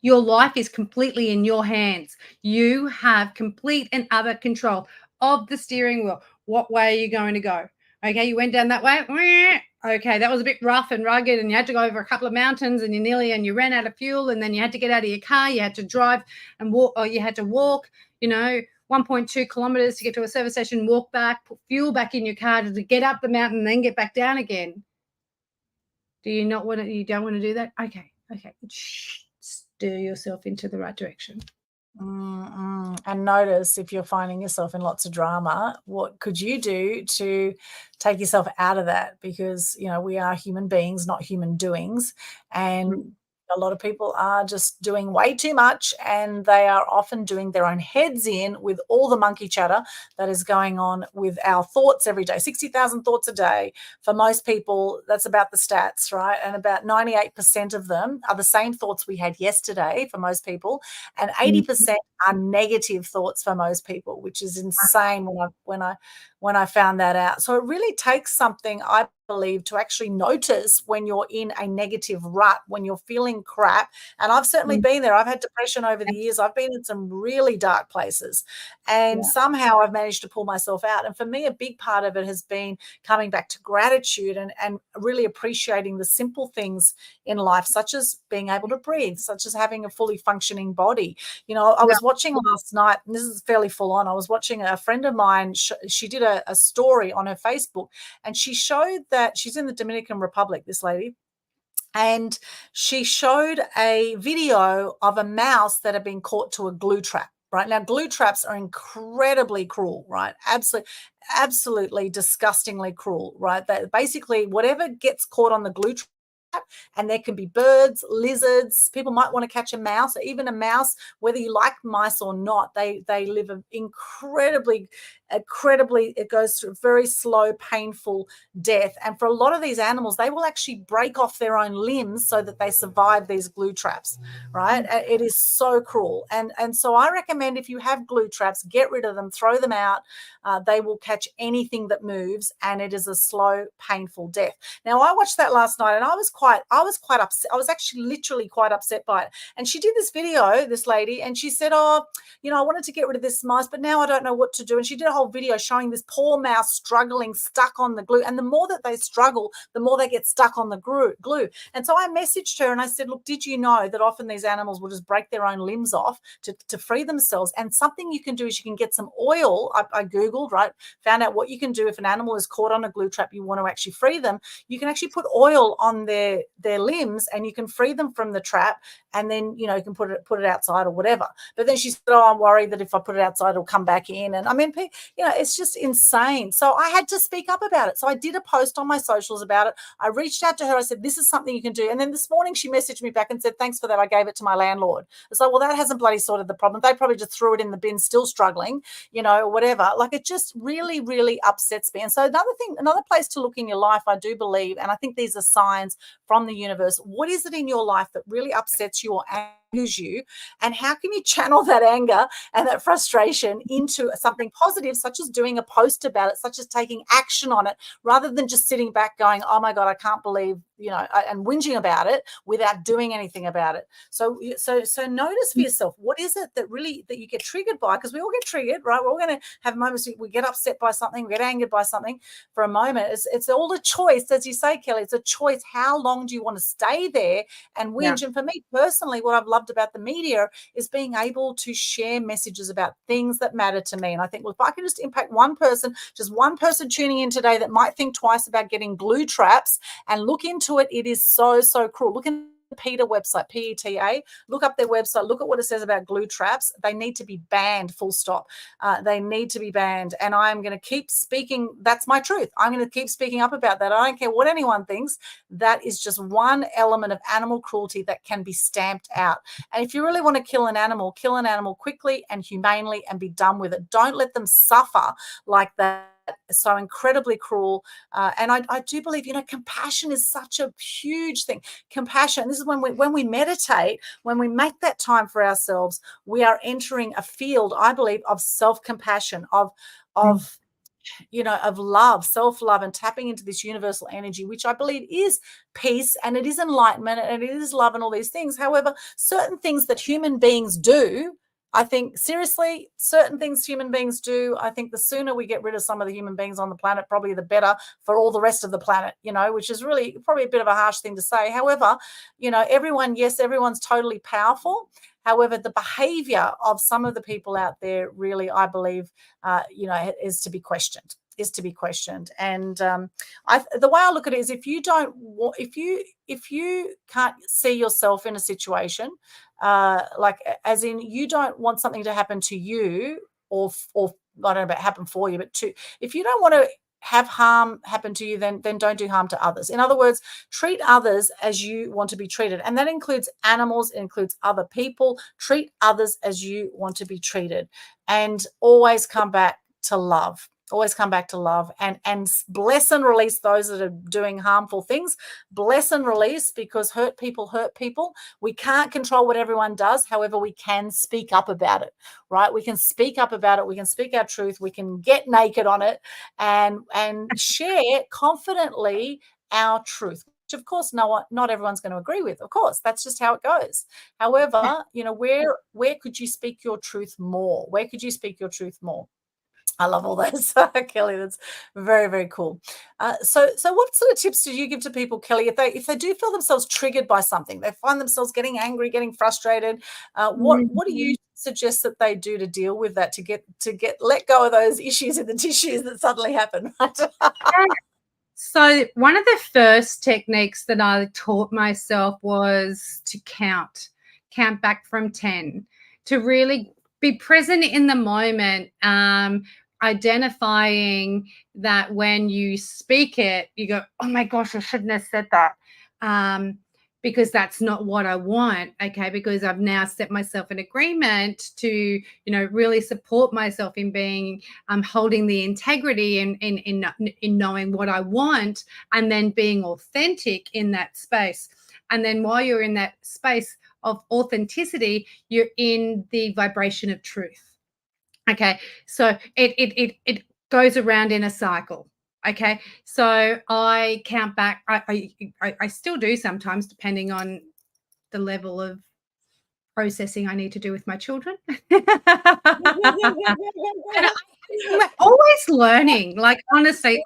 Your life is completely in your hands. You have complete and utter control of the steering wheel. What way are you going to go? Okay, you went down that way. Okay, that was a bit rough and rugged, and you had to go over a couple of mountains, and you ran out of fuel, and then you had to get out of your car. You had to drive and walk, or you had to walk, 1.2 kilometers to get to a service station, walk back, put fuel back in your car to get up the mountain, and then get back down again. You don't want to do that? Okay. Steer yourself into the right direction. And notice, if you're finding yourself in lots of drama, what could you do to take yourself out of that? Because, we are human beings, not human doings. And a lot of people are just doing way too much, and they are often doing their own heads in with all the monkey chatter that is going on with our thoughts every day. 60,000 thoughts a day. For most people, that's about the stats, right? And about 98% of them are the same thoughts we had yesterday for most people, and 80% are negative thoughts for most people, which is insane when I found that out. So it really takes something, I believe, to actually notice when you're in a negative rut, when you're feeling crap. And I've certainly been there. I've had depression over the years. I've been in some really dark places, and somehow I've managed to pull myself out. And for me, a big part of it has been coming back to gratitude and really appreciating the simple things in life, such as being able to breathe, such as having a fully functioning body. I was watching last night, and this is fairly full on. I was watching a friend of mine. She did a story on her Facebook, and she showed that she's in the Dominican Republic, this lady, and she showed a video of a mouse that had been caught to a glue trap. Right now, glue traps are incredibly cruel, right? Absolutely disgustingly cruel, right? That basically whatever gets caught on the glue trap, and there can be birds, lizards, people might want to catch a mouse, or even a mouse, whether you like mice or not, they live an incredibly it goes through very slow, painful death. And for a lot of these animals, they will actually break off their own limbs so that they survive these glue traps, right? It is so cruel. And so I recommend, if you have glue traps, get rid of them, throw them out. They will catch anything that moves, and it is a slow, painful death. Now, I watched that last night, and I was quite upset. I was actually literally quite upset by it. And she did this video, this lady, and she said, "Oh, I wanted to get rid of this mouse, but now I don't know what to do." And she did a whole video showing this poor mouse struggling, stuck on the glue. And the more that they struggle, the more they get stuck on the glue. And so I messaged her and I said, "Look, did you know that often these animals will just break their own limbs off to free themselves? And something you can do is you can get some oil." I Googled, right, found out what you can do if an animal is caught on a glue trap, you want to actually free them. You can actually put oil on their limbs, and you can free them from the trap. And then, you can put it outside or whatever. But then she said, "Oh, I'm worried that if I put it outside, it'll come back in." And I mean, it's just insane. So I had to speak up about it. So I did a post on my socials about it. I reached out to her. I said, "This is something you can do." And then this morning she messaged me back and said, "Thanks for that. I gave it to my landlord." It's like, well, that hasn't bloody sorted the problem. They probably just threw it in the bin, still struggling, or whatever. Like, it just really, really upsets me. And so another place to look in your life, I do believe, and I think these are signs from the universe. What is it in your life that really upsets you or angers you, and how can you channel that anger and that frustration into something positive, such as doing a post about it, such as taking action on it, rather than just sitting back going, "Oh my God, I can't believe," and whinging about it without doing anything about it. So notice for yourself, what is it that you get triggered by? Because we all get triggered, right? We're all going to have moments we get upset by something, we get angered by something for a moment. It's all a choice, as you say, Kelly. It's a choice. How long do you want to stay there and whinge? Yeah. And for me personally, what I've loved about the media is being able to share messages about things that matter to me. And I think, well, if I can just impact one person, just one person tuning in today that might think twice about getting glue traps and look into it, it is so, so cruel. Look in the PETA website, PETA, look up their website, look at what it says about glue traps. They need to be banned, full stop. They need to be banned. And I'm going to keep speaking. That's my truth. I'm going to keep speaking up about that. I don't care what anyone thinks. That is just one element of animal cruelty that can be stamped out. And if you really want to kill an animal quickly and humanely and be done with it. Don't let them suffer like that. So incredibly cruel. And I do believe, compassion is such a huge thing. Compassion. This is when we meditate, when we make that time for ourselves, we are entering a field, I believe, of self-compassion, of love, self-love, and tapping into this universal energy, which I believe is peace, and it is enlightenment, and it is love, and all these things. However, certain things that human beings do, I think, seriously, certain things human beings do, I think the sooner we get rid of some of the human beings on the planet, probably the better for all the rest of the planet, which is really probably a bit of a harsh thing to say. However, everyone's totally powerful. However, the behavior of some of the people out there really, I believe, is to be questioned. And the way I look at it is, if you can't see yourself in a situation, like as in you don't want something to happen to you, or I don't know about happen for you, but if you don't want to have harm happen to you, then don't do harm to others. In other words, treat others as you want to be treated. And that includes animals, it includes other people. Treat others as you want to be treated. And always come back to love. Always come back to love, and bless and release those that are doing harmful things. Bless and release, because hurt people. We can't control what everyone does. However, we can speak up about it, right? We can speak up about it. We can speak our truth. We can get naked on it and share confidently our truth, which of course not everyone's going to agree with. Of course, that's just how it goes. However, where could you speak your truth more? Where could you speak your truth more? I love all those, Kelly. That's very, very cool. So what sort of tips do you give to people, Kelly, if they do feel themselves triggered by something, they find themselves getting angry, getting frustrated? What do you suggest that they do to deal with that, to let go of those issues in the tissues that suddenly happen? So one of the first techniques that I taught myself was to count back from 10, to really be present in the moment. Identifying that when you speak it, you go, "Oh my gosh, I shouldn't have said that." because that's not what I want. Okay. Because I've now set myself an agreement to, you know, really support myself in being, holding the integrity in knowing what I want, and then being authentic in that space. And then while you're in that space of authenticity, you're in the vibration of truth. Okay. So it goes around in a cycle. Okay, so I count back. I still do sometimes, depending on the level of processing I need to do with my children. And I'm always learning. Like, honestly,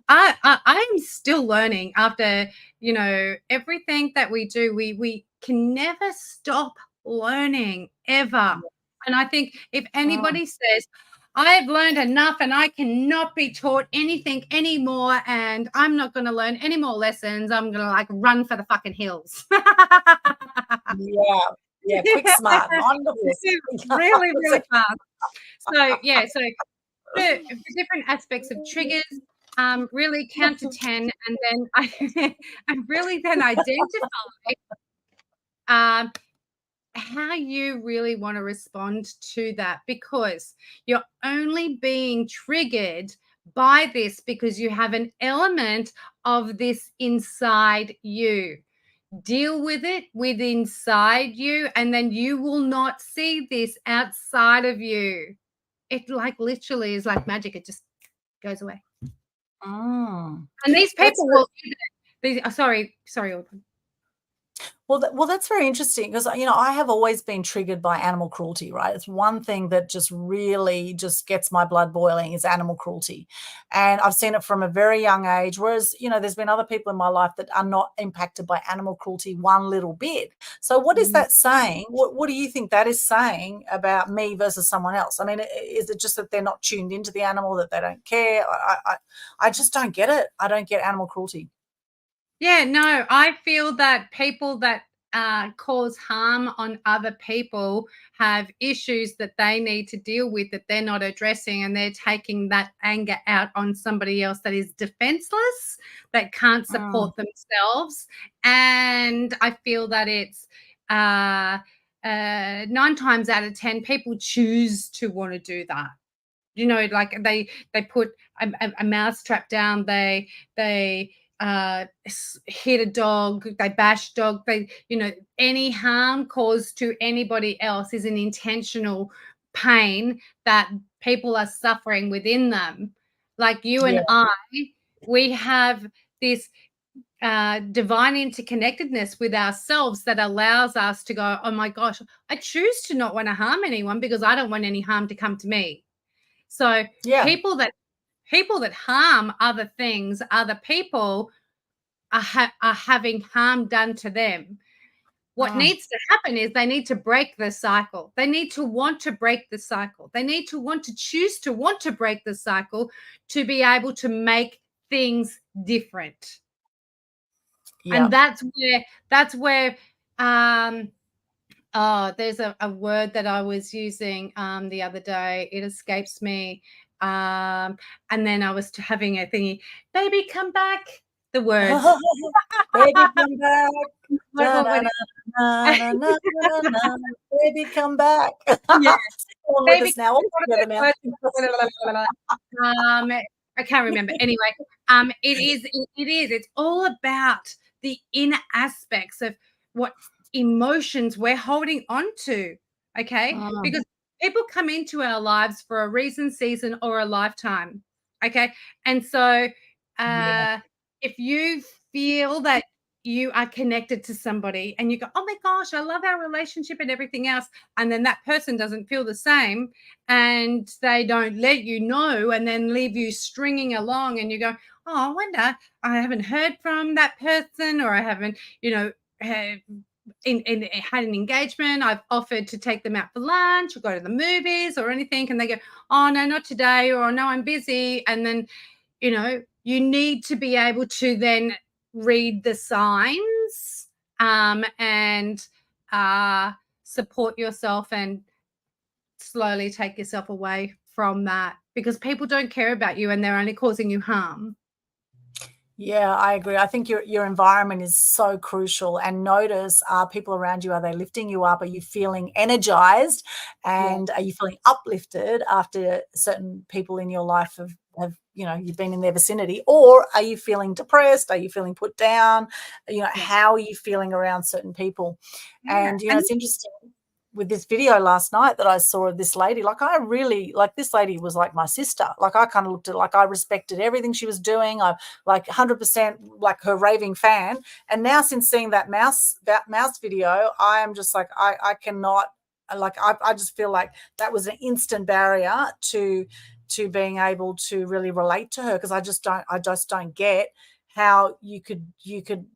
I'm still learning after, you know, everything that we do. We can never stop learning ever. And I think if anybody says, I've learned enough and I cannot be taught anything anymore, and I'm not going to learn any more lessons, I'm going to like run for the fucking hills. Yeah, quick, smart, wonderful. Really, really fast. So, yeah, so the different aspects of triggers, really count to 10, and then I really then identify how you really want to respond to that, because you're only being triggered by this because you have an element of this inside you. Deal with it with inside you, and then you will not see this outside of you. It like literally is like magic. It just goes away. And these people will sorry, Audrey. Well, that's very interesting, because, you know, I have always been triggered by animal cruelty, right? It's one thing that just really just gets my blood boiling, is animal cruelty. And I've seen it from a very young age, whereas, you know, there's been other people in my life that are not impacted by animal cruelty one little bit. So what is that saying? What do you think that is saying about me versus someone else? I mean, is it just that they're not tuned into the animal, that they don't care? I just don't get it. I don't get animal cruelty. Yeah, no, I feel that people that cause harm on other people have issues that they need to deal with that they're not addressing, and they're taking that anger out on somebody else that is defenseless, that can't support themselves. And I feel that it's 9 times out of 10 people choose to want to do that. You know, like they put a mouse trap down, they hit a dog, they bash dog, they, you know, any harm caused to anybody else is an intentional pain that people are suffering within them. Like you and I, we have this divine interconnectedness with ourselves that allows us to go, oh my gosh, I choose to not want to harm anyone because I don't want any harm to come to me. So people that harm other things, other people, are having harm done to them. What needs to happen is they need to break the cycle. They need to want to break the cycle. They need to want to choose to want to break the cycle to be able to make things different. And that's where there's a word that I was using the other day. It escapes me. And then I was having a thingy, baby, come back. The words. Baby, come back. Baby, come back. Yeah. Baby, now. I can't remember. Anyway, it's all about the inner aspects of what emotions we're holding on to. Okay. Because people come into our lives for a reason, season, or a lifetime. Okay. And so if you feel that you are connected to somebody and you go, oh my gosh, I love our relationship and everything else, and then that person doesn't feel the same and they don't let you know, and then leave you stringing along, and you go, oh, I wonder, I haven't heard from that person, or I haven't, you know, had an engagement, I've offered to take them out for lunch or go to the movies or anything, and they go, oh no, not today, or no, I'm busy. And then, you know, you need to be able to then read the signs and support yourself and slowly take yourself away from that, because people don't care about you and they're only causing you harm. Yeah, I agree. I think your environment is so crucial. And notice, are people around you, are they lifting you up? Are you feeling energized? Yeah. And are you feeling uplifted after certain people in your life have you've been in their vicinity? Or are you feeling depressed? Are you feeling put down? Yeah. How are you feeling around certain people? Yeah. And it's interesting with this video last night that I saw of this lady. Like, I really, like, this lady was like my sister. Like, I kind of looked at, like, I respected everything she was doing. I like 100% like her raving fan. And now, since seeing that mouse video, I am just like, I cannot, like, I just feel like that was an instant barrier to being able to really relate to her, because I just don't get how you could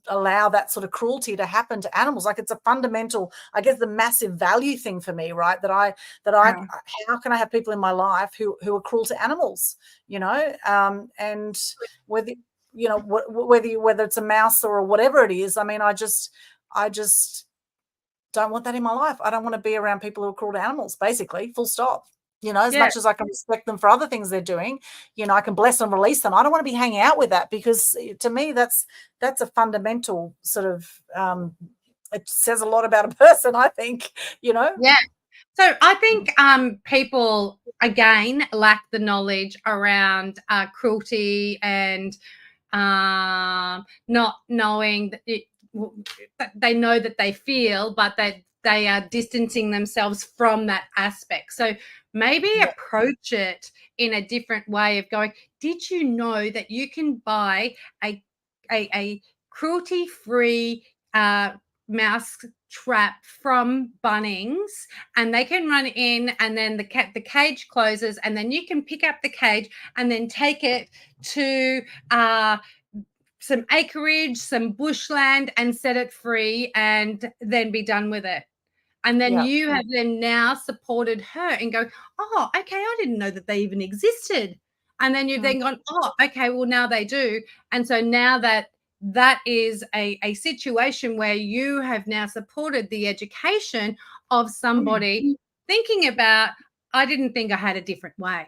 allow that sort of cruelty to happen to animals. Like, it's a fundamental, I guess, the massive value thing for me, right? That I Yeah. how can I have people in my life who are cruel to animals, and whether whether it's a mouse or whatever it is. I mean, I just don't want that in my life. I don't want to be around people who are cruel to animals, basically, full stop. As Yeah. much as I can respect them for other things they're doing, I can bless and release them. I don't want to be hanging out with that, because to me, that's a fundamental sort of, it says a lot about a person, I think, Yeah. So I think people again lack the knowledge around cruelty and not knowing that they know that they feel, but that they are distancing themselves from that aspect. So maybe Yeah. approach it in a different way of going, did you know that you can buy a cruelty-free mouse trap from Bunnings, and they can run in, and then the cage closes, and then you can pick up the cage and then take it to some acreage, some bushland, and set it free, and then be done with it. And then Yeah. you have then now supported her and go, oh, okay, I didn't know that they even existed. And then you've then gone, oh, okay, well, now they do. And so now that is a situation where you have now supported the education of somebody thinking about, I didn't think I had a different way.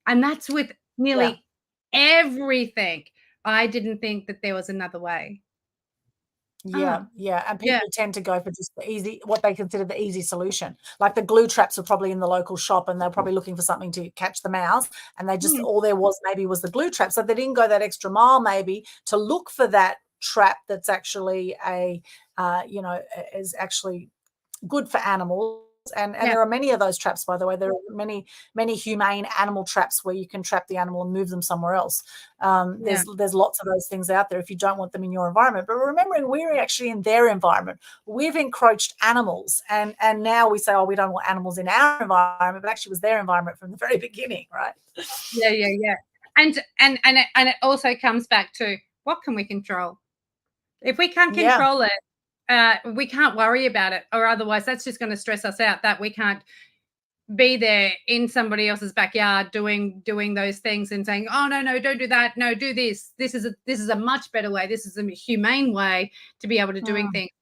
And that's with Yeah. nearly everything. I didn't think that there was another way. Yeah, Oh, yeah, and yeah, people tend to go for just the easy, what they consider the easy solution. Like, the glue traps were probably in the local shop, and they're probably looking for something to catch the mouse, and they just, all there was maybe was the glue trap. So they didn't go that extra mile maybe to look for that trap that's actually is actually good for animals. And yeah, there are many of those traps, by the way. There are many humane animal traps where you can trap the animal and move them somewhere else. yeah, There's lots of those things out there if you don't want them in your environment. But remembering, we're actually in their environment. We've encroached animals, and now we say, oh, we don't want animals in our environment, but actually it was their environment from the very beginning, right? yeah, yeah, yeah. And it also comes back to, what can we control? If we can't Yeah, control it, we can't worry about it, or otherwise that's just going to stress us out, that we can't be there in somebody else's backyard doing those things and saying, oh, no, don't do that, no, do this, this is a much better way, this is a humane way to be able to doing things.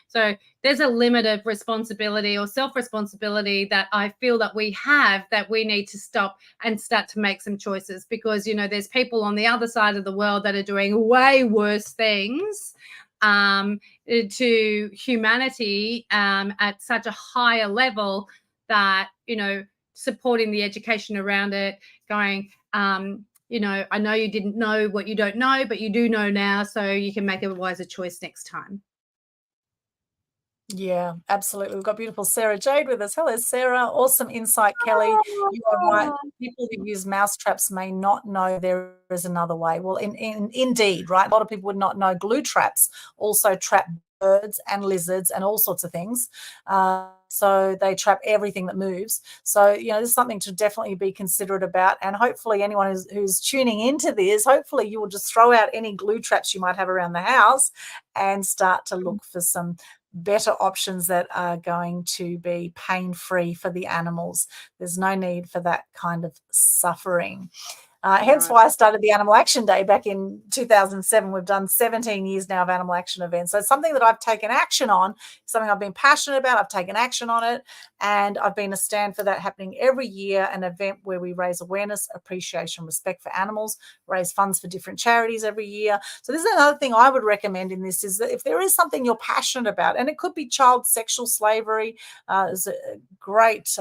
So there's a limit of responsibility or self-responsibility that I feel that we have, that we need to stop and start to make some choices, because there's people on the other side of the world that are doing way worse things to humanity at such a higher level, that supporting the education around it, going, I know you didn't know what you don't know, but you do know now, so you can make a wiser choice next time. yeah, absolutely. We've got beautiful Sarah Jade with us. Hello, Sarah. Awesome insight, Kelly. You are right. People who use mouse traps may not know there is another way. Well, indeed, right? A lot of people would not know glue traps also trap birds and lizards and all sorts of things. So they trap everything that moves. So, there's something to definitely be considerate about. And hopefully anyone who's tuning into this, hopefully you will just throw out any glue traps you might have around the house and start to look for some better options that are going to be pain-free for the animals. There's no need for that kind of suffering. Hence why I started the Animal Action Day back in 2007. We've done 17 years now of animal action events. So it's something that I've taken action on, something I've been passionate about. I've taken action on it, and I've been a stand for that happening every year, an event where we raise awareness, appreciation, respect for animals, raise funds for different charities every year. So this is another thing I would recommend in this, is that if there is something you're passionate about, and it could be child sexual slavery, there's a great,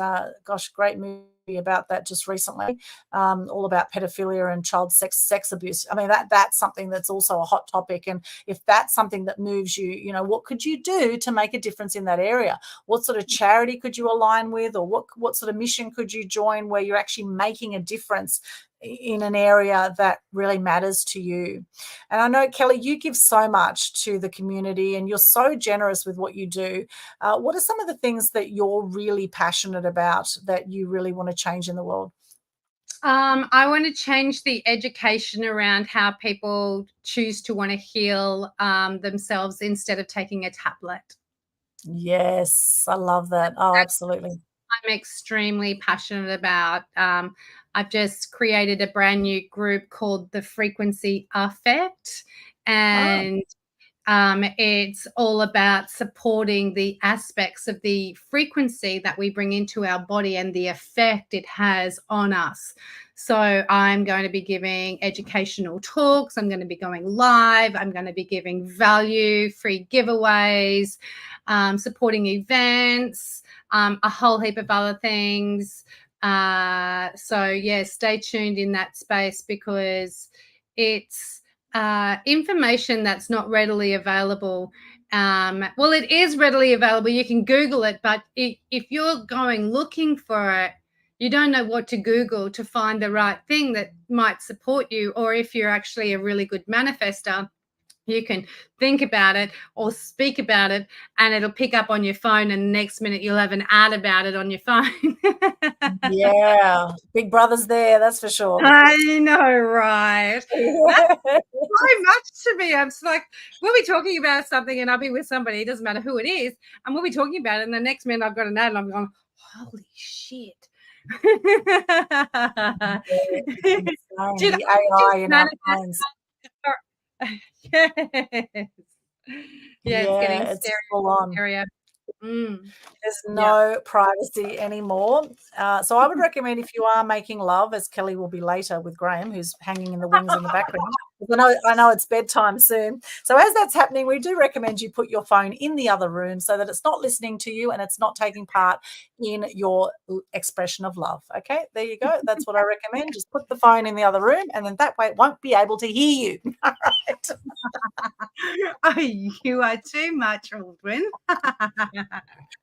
great movie about that just recently, all about pedophilia and child sex abuse. I mean, that's something that's also a hot topic. And if that's something that moves you, you know, what could you do to make a difference in that area? What sort of charity could you align with, or what sort of mission could you join where you're actually making a difference in an area that really matters to you? And I know, Kelly, you give so much to the community and you're so generous with what you do. What are some of the things that you're really passionate about that you really want to change in the world? I want to change the education around how people choose to want to heal themselves instead of taking a tablet. Yes, I love that. Oh, absolutely. I'm extremely passionate about. I've just created a brand new group called the Frequency Effect, and it's all about supporting the aspects of the frequency that we bring into our body and the effect it has on us. So I'm going to be giving educational talks. I'm going to be going live. I'm going to be giving value, free giveaways, supporting events, a whole heap of other things. So yeah, stay tuned in that space, because it's information that's not readily available. Well, it is readily available. You can Google it, but if you're going looking for it, you don't know what to Google to find the right thing that might support you. Or if you're actually a really good manifester, you can think about it or speak about it, and it'll pick up on your phone, and the next minute you'll have an ad about it on your phone. Yeah, Big Brother's there, that's for sure. I know, right? That's so much to me. I'm just like, we'll be talking about something and I'll be with somebody, it doesn't matter who it is, and we'll be talking about it, and the next minute I've got an ad and I'm going, holy shit. The AI in our minds. Yes. Yeah, it's getting It's full on. area. There's no privacy anymore. So I would recommend, if you are making love, as Kelly will be later with Graham, who's hanging in the wings in the background. I know it's bedtime soon. So as that's happening, we do recommend you put your phone in the other room so that it's not listening to you and it's not taking part in your expression of love. Okay, there you go. That's what I recommend. Just put the phone in the other room, and then that way it won't be able to hear you. All right. Oh, you are too much, Aldwin.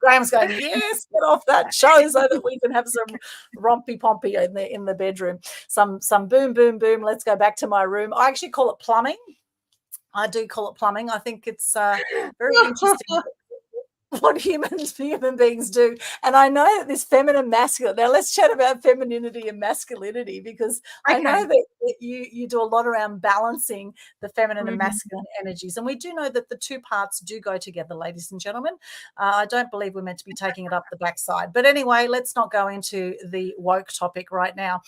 Graham's going, yes, get off that show so that we can have some rompy pompy in the bedroom. Some boom, boom, boom. Let's go back to my room. I actually call it plumbing. I do call it plumbing. I think it's very interesting what human beings do. And I know that this feminine masculine, now let's chat about femininity and masculinity, because I know that you do a lot around balancing the feminine and masculine energies. And we do know that the two parts do go together, ladies and gentlemen. I don't believe we're meant to be taking it up the backside. But anyway, let's not go into the woke topic right now.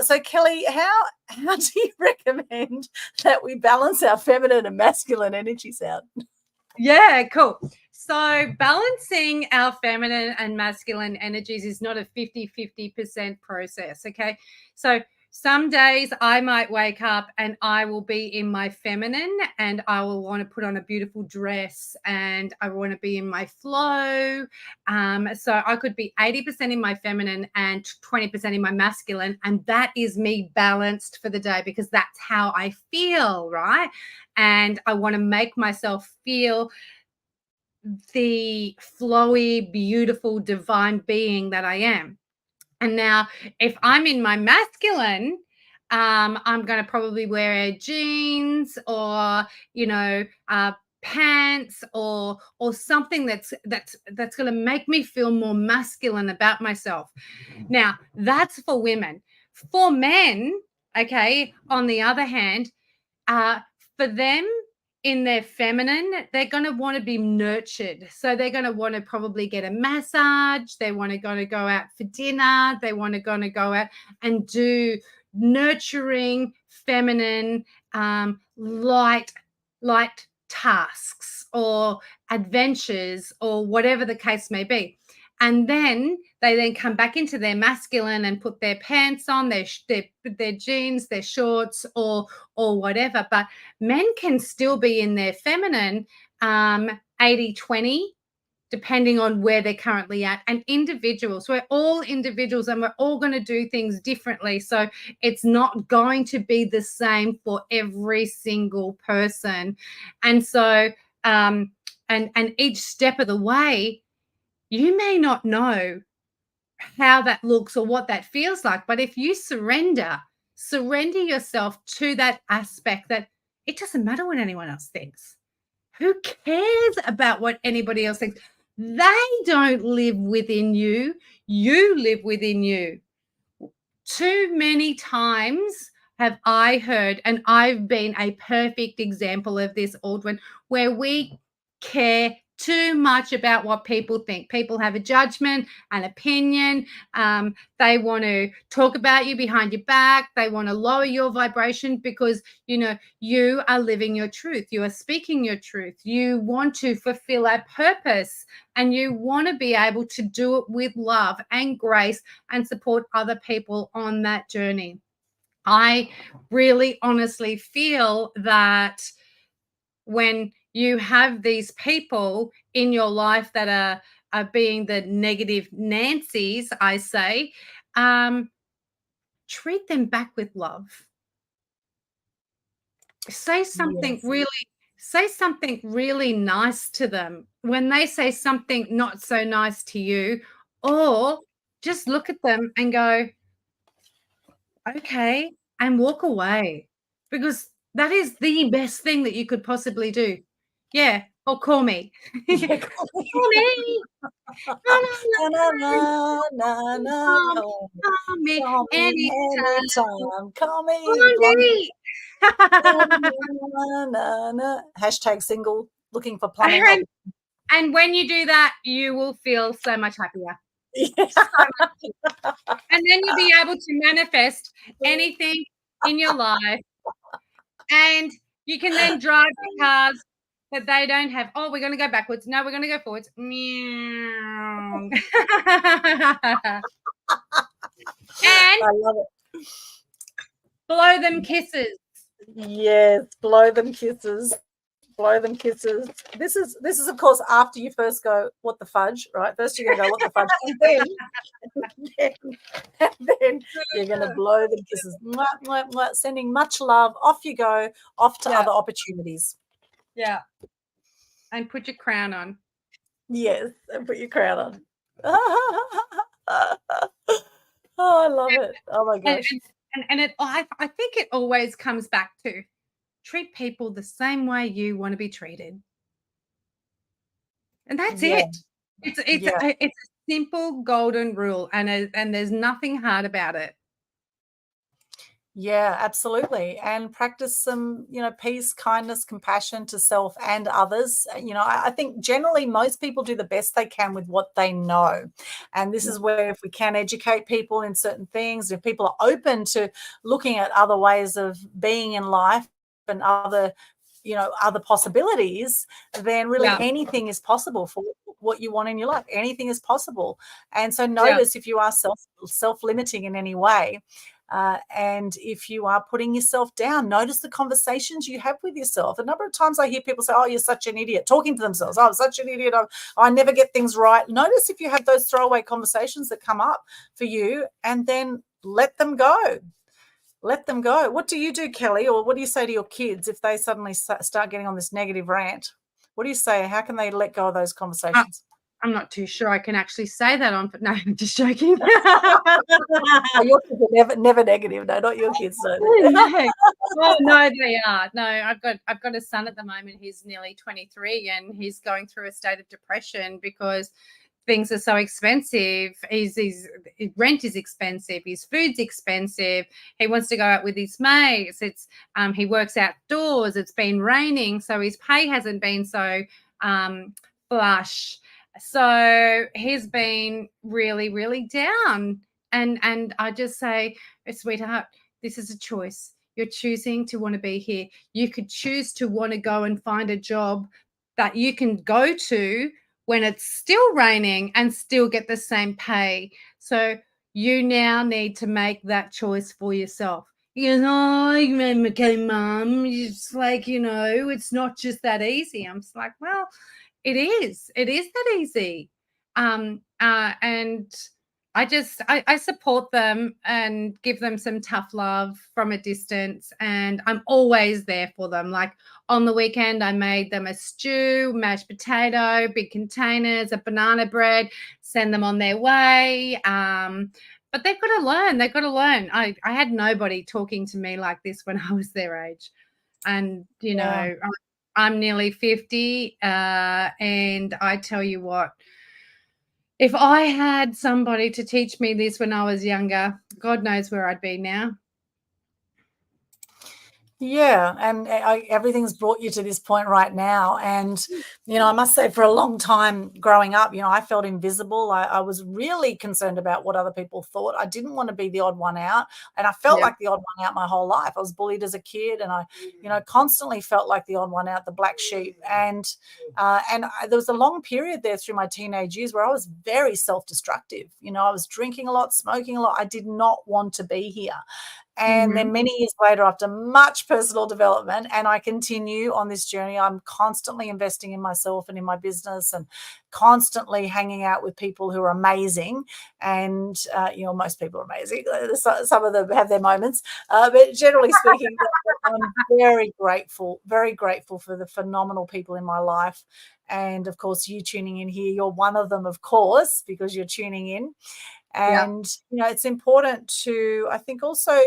So Kelly, how do you recommend that we balance our feminine and masculine energies out? Yeah, cool. So balancing our feminine and masculine energies is not a 50% process, okay? So some days I might wake up and I will be in my feminine and I will want to put on a beautiful dress and I want to be in my flow. So I could be 80% in my feminine and 20% in my masculine, and that is me balanced for the day because that's how I feel, right? And I want to make myself feel the flowy, beautiful, divine being that I am. And now if I'm in my masculine, I'm going to probably wear jeans or, pants or something that's going to make me feel more masculine about myself. Now, that's for women. For men, okay, on the other hand, for them, in their feminine, they're going to want to be nurtured. So they're going to want to probably get a massage. They want to go out for dinner. They want to go out and do, nurturing, feminine, light tasks or adventures or whatever the case may be. And then they then come back into their masculine and put their pants on, their jeans, their shorts, or whatever. But men can still be in their feminine 80-20, depending on where they're currently at. And individuals, we're all individuals and we're all going to do things differently. So it's not going to be the same for every single person. And so, and each step of the way, you may not know how that looks or what that feels like. But if you surrender yourself to that aspect, that it doesn't matter what anyone else thinks. Who cares about what anybody else thinks? They don't live within you. You live within you. Too many times have I heard, and I've been a perfect example of this, Aldwin, where we care too much about what people think. People have a judgment, an opinion. They want to talk about you behind your back. They want to lower your vibration because, you are living your truth. You are speaking your truth. You want to fulfill a purpose, and you want to be able to do it with love and grace and support other people on that journey. I really honestly feel that when you have these people in your life that are being the negative Nancys, I say, treat them back with love. Say something really nice to them when they say something not so nice to you, or just look at them and go, okay, and walk away, because that is the best thing that you could possibly do. Yeah, or call me. Yeah, Call me. Call me anytime. Call me. Call me. Hashtag single, looking for plumbing help. And when you do that, you will feel so much happier. Yeah. So much happier. And then you'll be able to manifest anything in your life. And you can then drive the cars that they don't have. Oh, we're going to go backwards. No, we're going to go forwards. Meow. And I love it. blow them kisses. Yes, blow them kisses. Blow them kisses. This is of course after you first go, what the fudge, right? First you're gonna go, what the fudge, and then you're gonna blow them kisses. Mwah, mwah, mwah, sending much love. Off you go, off to other opportunities. Yeah. And put your crown on. Yes, and put your crown on. Oh, I love it. Oh my gosh. And I think it always comes back to treat people the same way you want to be treated. And that's it. It's a simple golden rule, and there's nothing hard about it. Yeah, absolutely. And practice some, peace, kindness, compassion to self and others. I think generally most people do the best they can with what they know. And this is where if we can educate people in certain things, if people are open to looking at other ways of being in life and other possibilities, then really anything is possible for what you want in your life. Anything is possible. And so notice if you are self-limiting in any way. And if you are putting yourself down, notice the conversations you have with yourself. A number of times I hear people say, oh, you're such an idiot, talking to themselves. Oh, I'm such an idiot. I never get things right. Notice if you have those throwaway conversations that come up for you, and then let them go. Let them go. What do you do, Kelly? Or what do you say to your kids if they suddenly start getting on this negative rant? What do you say? How can they let go of those conversations? I'm not too sure I can actually say that on, but no, I'm just joking. Oh, your kids are never negative. No, not your kids. No. Oh, no, they are. No, I've got a son at the moment. He's nearly 23, and he's going through a state of depression because things are so expensive. His rent is expensive. His food's expensive. He wants to go out with his mates. He works outdoors. It's been raining, so his pay hasn't been so flush. So he's been really, really down. And I just say, sweetheart, This is a choice. You're choosing to want to be here. You could choose to want to go and find a job that you can go to when it's still raining and still get the same pay. So you now need to make that choice for yourself. You know, okay, Mum, it's like, it's not just that easy. I'm just like, well, it is that easy. And I support them and give them some tough love from a distance, and I'm always there for them. Like on the weekend, I made them a stew, mashed potato, big containers, a banana bread, send them on their way. But they've got to learn. They've got to learn. I had nobody talking to me like this when I was their age. And, I'm nearly 50, and I tell you what, if I had somebody to teach me this when I was younger, God knows where I'd be now. Yeah, and everything's brought you to this point right now. And, I must say for a long time growing up, I felt invisible. I was really concerned about what other people thought. I didn't want to be the odd one out. And I felt like the odd one out my whole life. I was bullied as a kid, and I, constantly felt like the odd one out, the black sheep. And there was a long period there through my teenage years where I was very self-destructive. I was drinking a lot, smoking a lot. I did not want to be here. And then many years later, after much personal development, and I continue on this journey, I'm constantly investing in myself and in my business, and constantly hanging out with people who are amazing. And, most people are amazing. Some of them have their moments. But generally speaking, I'm very grateful for the phenomenal people in my life. And, of course, you tuning in here, you're one of them, of course, because you're tuning in. And, it's important to, I think, also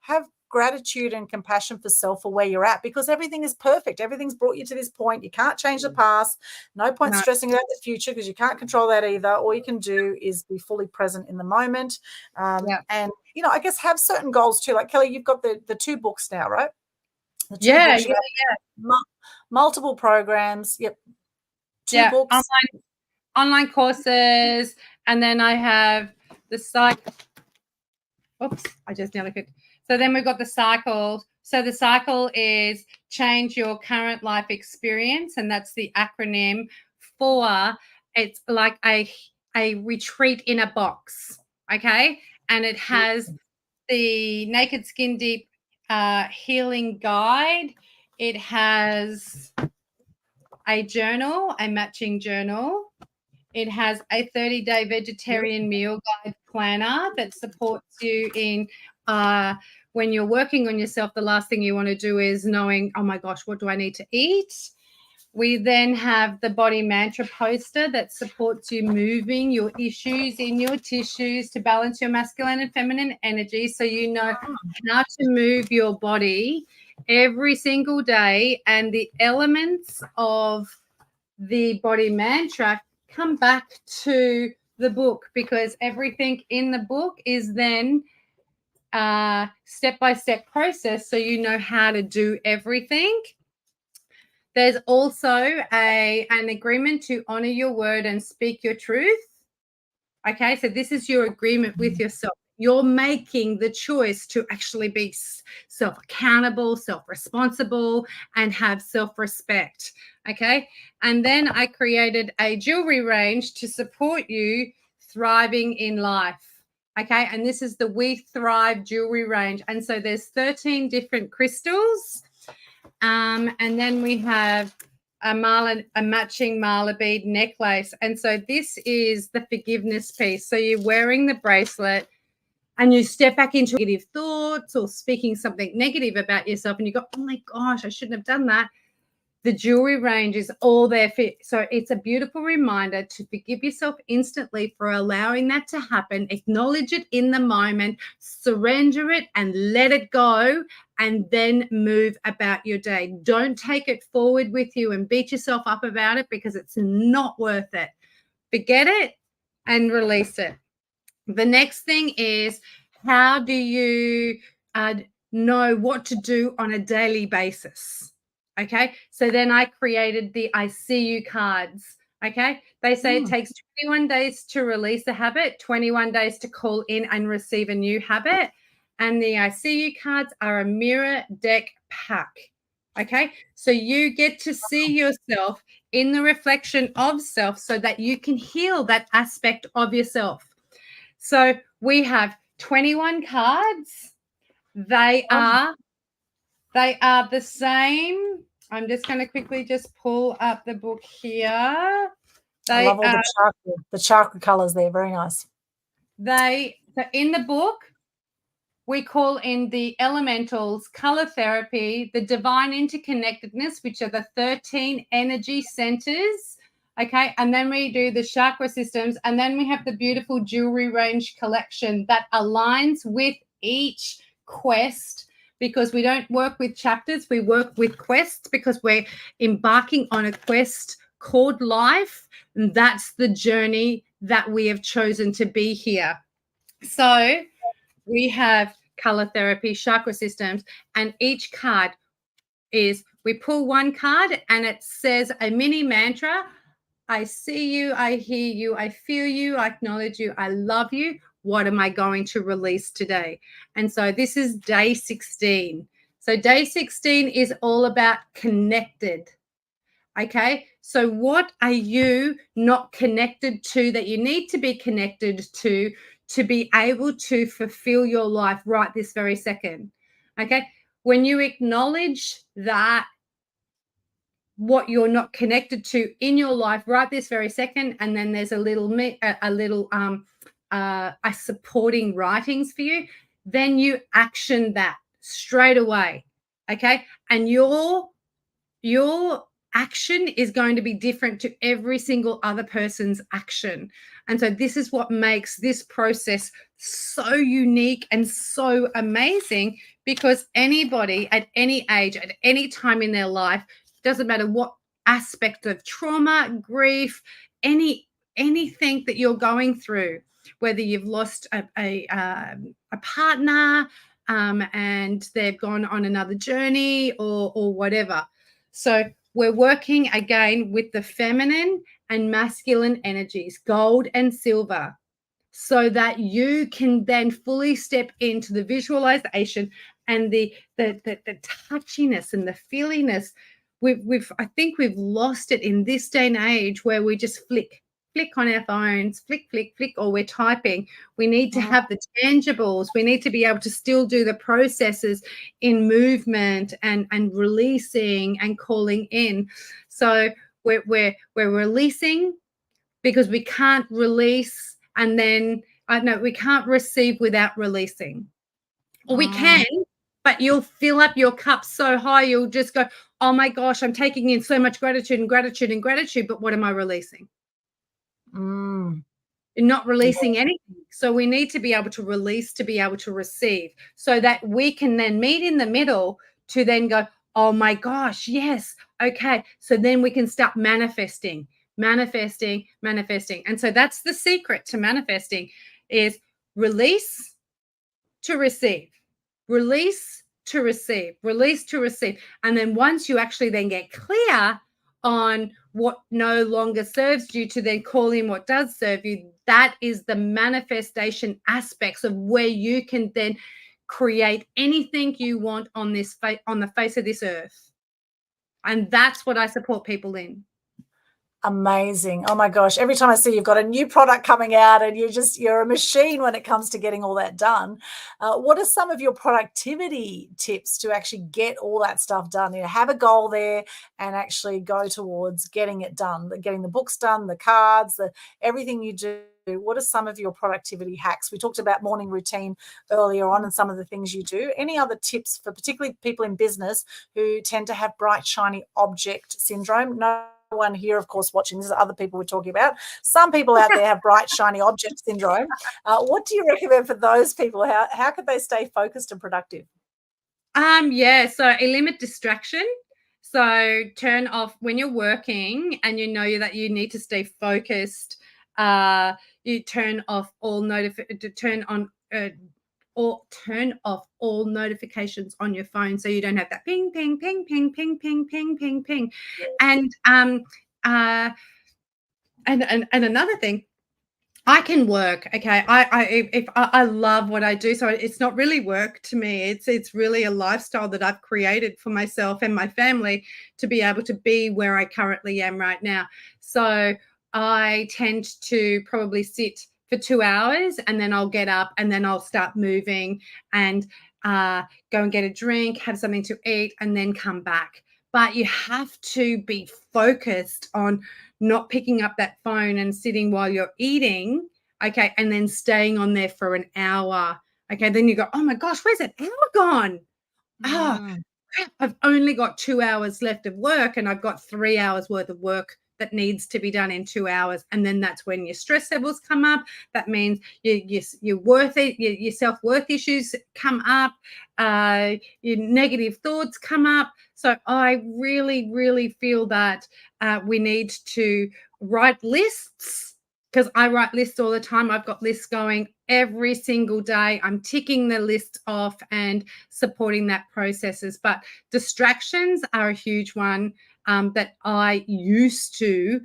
have gratitude and compassion for self for where you're at, because everything is perfect. Everything's brought you to this point. You can't change the past. No point stressing about the future, because you can't control that either. All you can do is be fully present in the moment. And, I guess have certain goals too. Like Kelly, you've got the 2 books now, right? The 2 books, multiple programs. Yep. 2 books. Online courses. And then I have the cycle. Oops, I just nearly clicked. So then we've got the cycle. So the cycle is change your current life experience, and that's the acronym for, it's like a retreat in a box, okay? And it has the Naked Skin Deep healing guide. It has a journal, a matching journal. It has a 30-day vegetarian meal guide planner that supports you in when you're working on yourself. The last thing you want to do is knowing, oh my gosh, what do I need to eat? We then have the body mantra poster that supports you moving your issues in your tissues to balance your masculine and feminine energy, so you know how to move your body every single day. And the elements of the body mantra come back to the book, because everything in the book is then step-by-step process, so you know how to do everything. There's also an agreement to honor your word and speak your truth. Okay, so this is your agreement with yourself. You're making the choice to actually be self-accountable, self-responsible, and have self-respect. Okay, and then I created a jewelry range to support you thriving in life. Okay, and this is the We Thrive jewelry range. And so there's 13 different crystals. And then we have a matching mala bead necklace. And so this is the forgiveness piece. So you're wearing the bracelet and you step back into negative thoughts or speaking something negative about yourself, and you go, oh my gosh, I shouldn't have done that. The jewelry range is all there for. So it's a beautiful reminder to forgive yourself instantly for allowing that to happen. Acknowledge it in the moment, surrender it and let it go, and then move about your day. Don't take it forward with you and beat yourself up about it, because it's not worth it. Forget it and release it. The next thing is, how do you know what to do on a daily basis? Okay, so then I created the I See You cards. Okay, they say it takes 21 days to release a habit, 21 days to call in and receive a new habit. and the I See You cards are a mirror deck pack. Okay, so you get to see yourself in the reflection of self so that you can heal that aspect of yourself. So we have 21 cards. They are the same. I'm just going to quickly just pull up the book here. I love all the chakra colors there. Very nice. So in the book, we call in the elementals, color therapy, the divine interconnectedness, which are the 13 energy centers. Okay. And then we do the chakra systems. And then we have the beautiful jewelry range collection that aligns with each quest, because we don't work with chapters. We work with quests because we're embarking on a quest called life. And that's the journey that we have chosen to be here. So we have color therapy, chakra systems, and each card is, we pull one card and it says a mini mantra. I see you, I hear you, I feel you, I acknowledge you, I love you. What am I going to release today? And so this is day 16. So day 16 is all about connected. Okay, so what are you not connected to that you need to be connected to be able to fulfill your life right this very second? Okay, when you acknowledge that what you're not connected to in your life right this very second, and then there's a supporting writings for you, then you action that straight away. Okay, and your action is going to be different to every single other person's action. And so this is what makes this process so unique and so amazing, because anybody at any age, at any time in their life, doesn't matter what aspect of trauma, grief, anything that you're going through, whether you've lost a partner and they've gone on another journey or whatever. So we're working again with the feminine and masculine energies, gold and silver, so that you can then fully step into the visualization and the touchiness and the feeliness. I think we've lost it in this day and age, where we just flick on our phones, flick, or we're typing. We need to have the tangibles. We need to be able to still do the processes in movement and releasing and calling in. So we're releasing, because we can't release and then we can't receive without releasing. Or we can, but you'll fill up your cup so high, you'll just go, oh my gosh, I'm taking in so much gratitude and gratitude and gratitude, but what am I releasing? You're not releasing anything. So we need to be able to release to be able to receive, so that we can then meet in the middle to then go, oh my gosh, yes, okay. So then we can start manifesting. And so that's the secret to manifesting, is release to receive, release to receive, release to receive. And then once you actually then get clear on what no longer serves you, to then call in what does serve you, that is the manifestation aspects of where you can then create anything you want on the face of this earth. And that's what I support people in. Amazing. Oh my gosh. Every time I see you've got a new product coming out, and you're a machine when it comes to getting all that done. What are some of your productivity tips to actually get all that stuff done? Have a goal there and actually go towards getting it done, getting the books done, the cards, everything you do. What are some of your productivity hacks? We talked about morning routine earlier on and some of the things you do. Any other tips for particularly people in business who tend to have bright, shiny object syndrome? No one here, of course, watching. This is other people we're talking about. Some people out there have bright, shiny object syndrome. What do you recommend for those people? How could they stay focused and productive? So limit distraction. So turn off when you're working and you know that you need to stay focused. You turn off turn off all notifications on your phone, so you don't have that ping, ping, ping, ping, ping, ping, ping, ping, ping. And another thing, I can work. Okay. I love what I do. So it's not really work to me. It's really a lifestyle that I've created for myself and my family to be able to be where I currently am right now. So I tend to probably sit for 2 hours and then I'll get up and then I'll start moving and go and get a drink, have something to eat, and then come back. But you have to be focused on not picking up that phone and sitting while you're eating, okay, and then staying on there for an hour. Okay, then you go, oh my gosh, where's that hour gone? Oh, Mm. crap, I've only got 2 hours left of work and I've got 3 hours worth of work that needs to be done in 2 hours. And then that's when your stress levels come up. That means your worth, your self-worth issues come up, your negative thoughts come up. So I really, really feel that we need to write lists, because I write lists all the time. I've got lists going every single day. I'm ticking the list off and supporting that processes. But distractions are a huge one that I used to.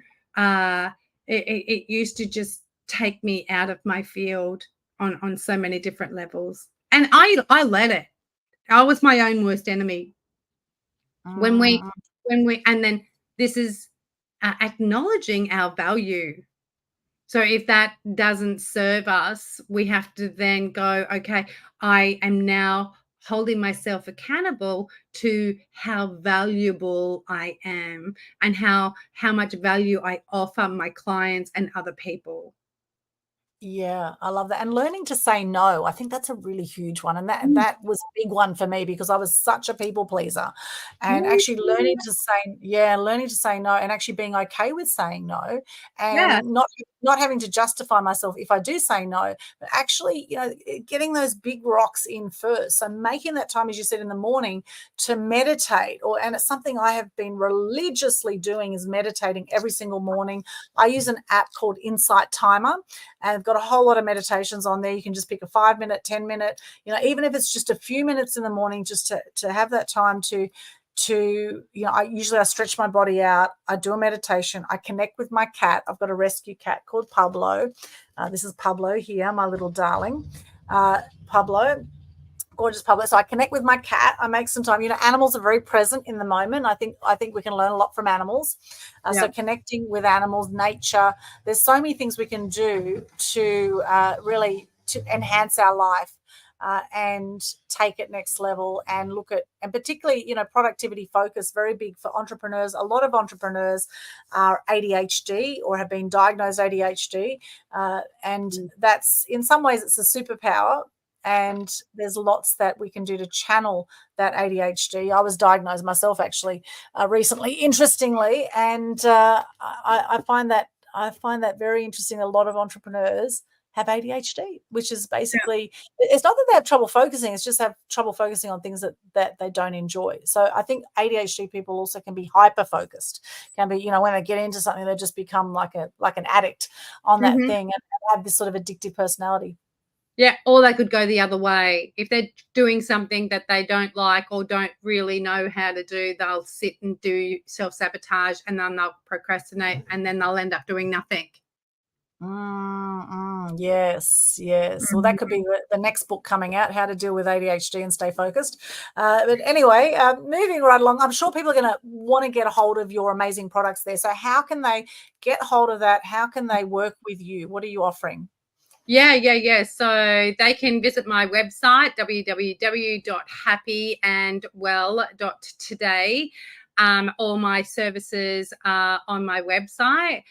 It used to just take me out of my field on so many different levels, and I let it. I was my own worst enemy. When we Mm. and then this is acknowledging our value. So if that doesn't serve us, we have to then go, okay, I am now holding myself accountable to how valuable I am and how much value I offer my clients and other people. Yeah, I love that. And learning to say no, I think that's a really huge one. And Mm. that was a big one for me because I was such a people pleaser. And Mm, actually learning to say no and actually being okay with saying no yeah. and not having to justify myself if I do say no, but actually, getting those big rocks in first. So making that time, as you said, in the morning to meditate and it's something I have been religiously doing is meditating every single morning. I use an app called Insight Timer and I've got a whole lot of meditations on there. You can just pick a 5-minute, 10-minute, even if it's just a few minutes in the morning, just to have that time to I stretch my body out. I do a meditation. I connect with my cat. I've got a rescue cat called Pablo. This is Pablo here, my little darling. Pablo, gorgeous Pablo. So I connect with my cat. I make some time. Animals are very present in the moment. I think we can learn a lot from animals. Yeah. So connecting with animals, nature. There's so many things we can do to really to enhance our life. And take it next level and look at, and particularly, productivity focus, very big for entrepreneurs. A lot of entrepreneurs are ADHD or have been diagnosed ADHD. And that's, in some ways, it's a superpower. And there's lots that we can do to channel that ADHD. I was diagnosed myself actually recently, interestingly, and I find that very interesting. A lot of entrepreneurs have ADHD, which is basically, it's not that they have trouble focusing, it's just have trouble focusing on things that they don't enjoy. So I think ADHD people also can be hyper focused, can be, when they get into something, they just become like an addict on that Mhm. thing and have this sort of addictive personality. Yeah, or they could go the other way. If they're doing something that they don't like or don't really know how to do, they'll sit and do self-sabotage and then they'll procrastinate and then they'll end up doing nothing. Yes, yes. Well, that could be the next book coming out, How to Deal with ADHD and Stay Focused. But anyway, moving right along, I'm sure people are going to want to get a hold of your amazing products there. So how can they get hold of that? How can they work with you? What are you offering? Yeah. So they can visit my website, www.happyandwell.today. All my services are on my website.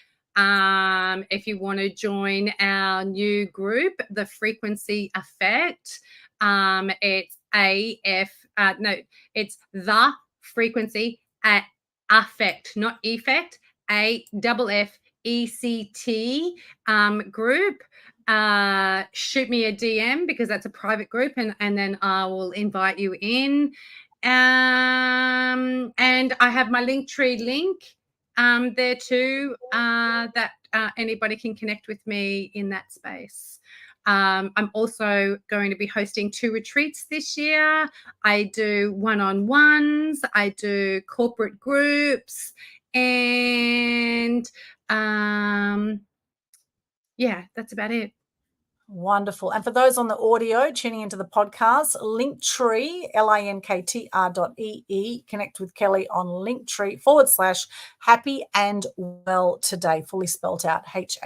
If you want to join our new group, The Frequency Effect, it's it's The Frequency Affect, not Effect, AFFECT group. Shoot me a DM because that's a private group, and then I will invite you in. And I have my Linktree link there too, that anybody can connect with me in that space. I'm also going to be hosting 2 retreats this year. I do one-on-ones, I do corporate groups, and yeah, that's about it. Wonderful. And for those on the audio tuning into the podcast, Linktree, linktr.ee, connect with Kelly on Linktree /happy and well today, fully spelt out HAPPY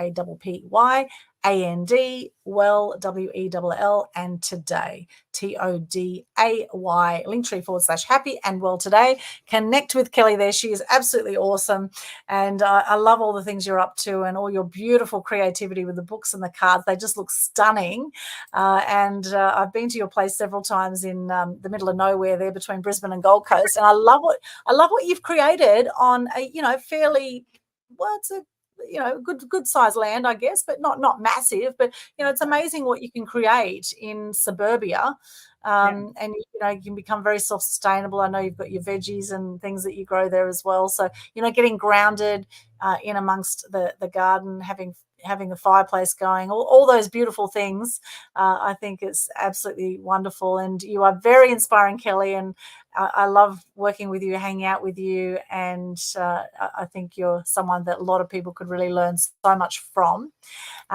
AND, well, WELL, and today, TODAY, Linktree /happy and well today. Connect with Kelly there. She is absolutely awesome. And I love all the things you're up to and all your beautiful creativity with the books and the cards. They just look stunning. And I've been to your place several times in the middle of nowhere there between Brisbane and Gold Coast. And I love what you've created on a, fairly, well, it's a, good size land, I guess, but not massive. But it's amazing what you can create in suburbia, and you can become very self-sustainable. I know you've got your veggies and things that you grow there as well. So getting grounded in amongst the garden, having a fireplace going, all those beautiful things. I think it's absolutely wonderful, and you are very inspiring, Kelly. And I love working with you, hanging out with you, and I think you're someone that a lot of people could really learn so much from.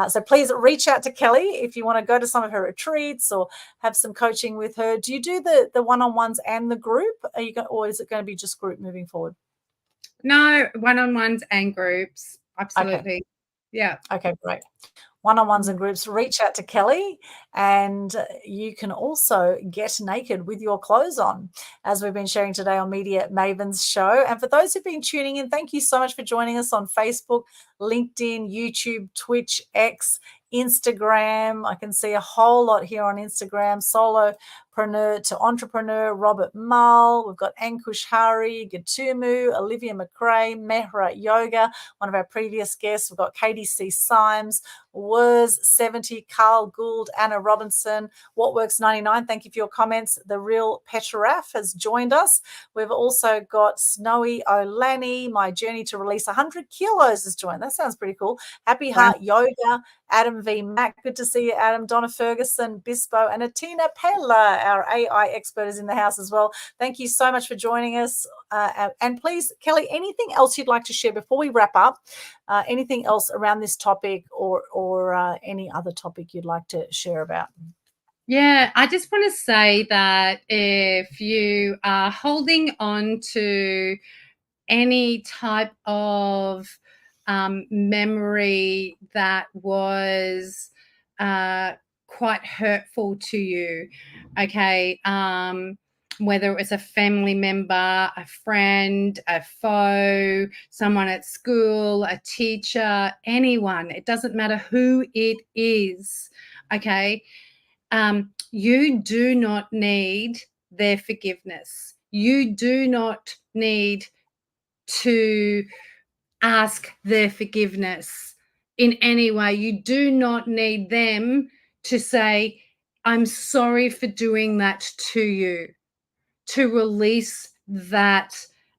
So please reach out to Kelly if you want to go to some of her retreats or have some coaching with her. Do you do the one-on-ones and the group? Or is it going to be just group moving forward? No, one-on-ones and groups. Absolutely. Okay. Yeah. Okay, great. One-on-ones and groups, reach out to Kelly, and you can also get naked with your clothes on, as we've been sharing today on Media Mavens Show. And for those who've been tuning in, thank you so much for joining us on Facebook, LinkedIn, YouTube, Twitch, X, Instagram. I can see a whole lot here on Instagram. Solopreneur to entrepreneur, Robert Mull. We've got Ankush Hari, Gatumu, Olivia McRae, Mehra Yoga, one of our previous guests. We've got Katie C. Symes, Wurs 70, Carl Gould, Anna Robinson, What Works 99. Thank you for your comments. The Real Petraraf has joined us. We've also got Snowy Olani, My Journey to Release 100 Kilos has joined. That sounds pretty cool. Happy Heart Yoga, Adam V. Mack. Good to see you, Adam. Donna Ferguson, Bispo, and Atina Pella, our AI expert, is in the house as well. Thank you so much for joining us. And please, Kelly, anything else you'd like to share before we wrap up? Anything else around this topic or any other topic you'd like to share about? Yeah, I just want to say that if you are holding on to any type of memory that was quite hurtful to you, okay, whether it was a family member, a friend, a foe, someone at school, a teacher, anyone, it doesn't matter who it is, okay, you do not need their forgiveness. You do not need to ask their forgiveness in any way. You do not need them to say, I'm sorry for doing that to you, to release that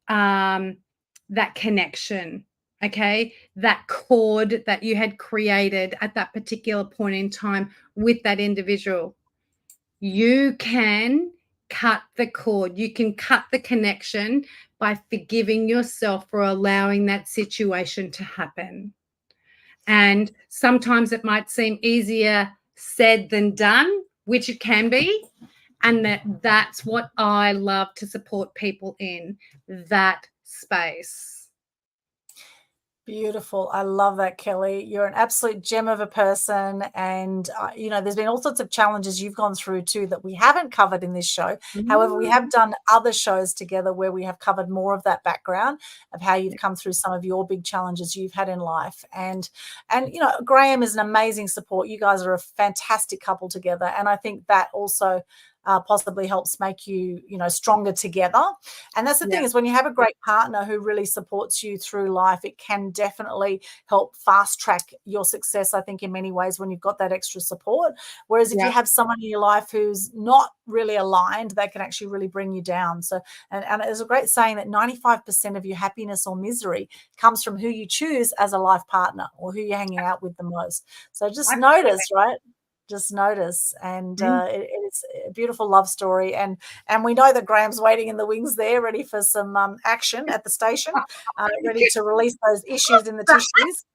that connection, okay, that cord that you had created at that particular point in time with that individual. You can cut the cord. You can cut the connection by forgiving yourself for allowing that situation to happen. And sometimes it might seem easier said than done, which it can be. And that's what I love to support people in, that space. Beautiful. I love that, Kelly. You're an absolute gem of a person. And, there's been all sorts of challenges you've gone through too that we haven't covered in this show. However, we have done other shows together where we have covered more of that background of how you've come through some of your big challenges you've had in life. And Graham is an amazing support. You guys are a fantastic couple together. And I think that also possibly helps make you, stronger together. And that's the thing, is when you have a great partner who really supports you through life, it can definitely help fast track your success, I think, in many ways when you've got that extra support. Whereas if you have someone in your life who's not really aligned, they can actually really bring you down. So, and there's a great saying that 95% of your happiness or misery comes from who you choose as a life partner or who you're hanging out with the most. So just notice, right? Just notice. And it's a beautiful love story. And we know that Graham's waiting in the wings there, ready for some action at the station, ready to release those issues in the tissues.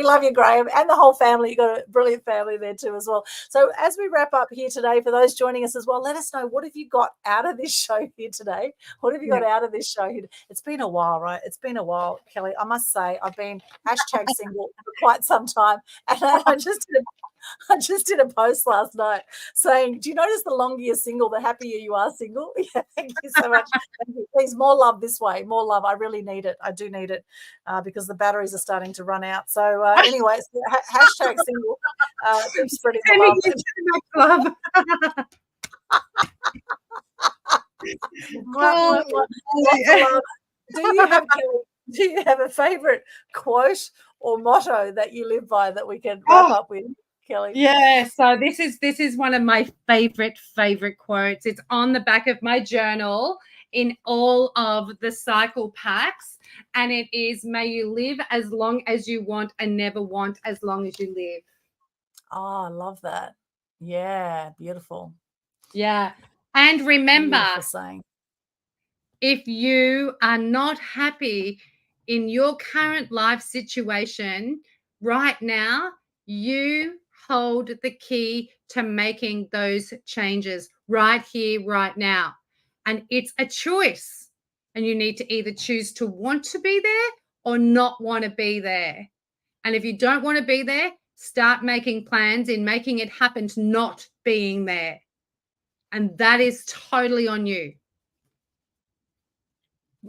love you, Graham, and the whole family. You've got a brilliant family there too as well. So as we wrap up here today, for those joining us as well, let us know, what have you got out of this show here today? What have you got out of this show here? It's been a while, right? It's been a while, Kelly. I must say, I've been #single for quite some time, and I just did a post last night saying, do you notice the longer you're single, the happier you are single? Yeah, thank you so much. Thank you. Please, more love this way. More love. I really need it. I do need it because the batteries are starting to run out. So anyway, #single. Keep spreading the love. Do you have a favorite quote or motto that you live by that we can wrap up with, Kelly? Yeah, so this is one of my favorite quotes. It's on the back of my journal in all of the cycle packs, and it is, may you live as long as you want and never want as long as you live. Oh, I love that. Yeah, beautiful. Yeah. And remember, beautiful saying. If you are not happy in your current life situation right now, you hold the key to making those changes right here, right now. And it's a choice. And you need to either choose to want to be there or not want to be there. And if you don't want to be there, start making plans in making it happen to not being there. And that is totally on you.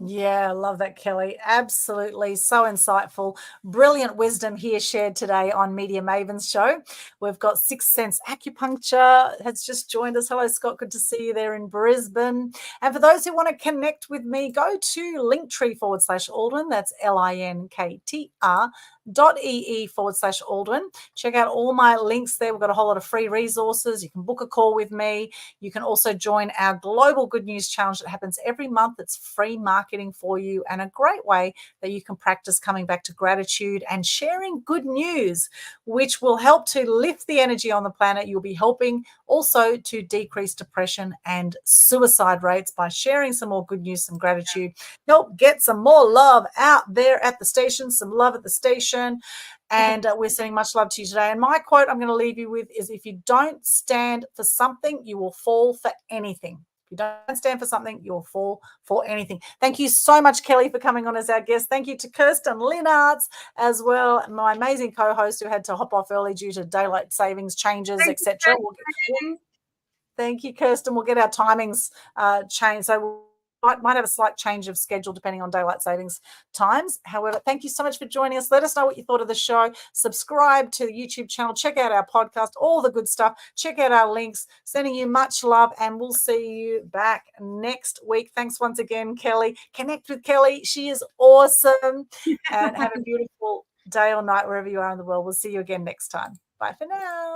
Yeah, I love that, Kelly. Absolutely. So insightful. Brilliant wisdom here shared today on Media Mavens Show. We've got Sixth Sense Acupuncture has just joined us. Hello, Scott. Good to see you there in Brisbane. And for those who want to connect with me, go to linktree/Aldrin. That's linktr.ee/Aldrin. Check out all my links there. We've got a whole lot of free resources. You can book a call with me. You can also join our Global Good News Challenge that happens every month. It's free marketing for you and a great way that you can practice coming back to gratitude and sharing good news, which will help to lift the energy on the planet. You'll be helping also to decrease depression and suicide rates by sharing some more good news, some gratitude. Help get some more love out there at the station, some love at the station. And we're sending much love to you today. And my quote I'm going to leave you with is, if you don't stand for something, you will fall for anything. If you don't stand for something, you'll fall for anything. Thank you so much, Kelly, for coming on as our guest. Thank you to Kirsten Linnartz as well, my amazing co-host who had to hop off early due to daylight savings changes, etc. Thank you, Kirsten. We'll get our timings changed. So might have a slight change of schedule depending on daylight savings times. However, thank you so much for joining us. Let us know what you thought of the show. Subscribe to the YouTube channel. Check out our podcast, all the good stuff. Check out our links. Sending you much love, and we'll see you back next week. Thanks once again, Kelly. Connect with Kelly. She is awesome. And have a beautiful day or night wherever you are in the world. We'll see you again next time. Bye for now.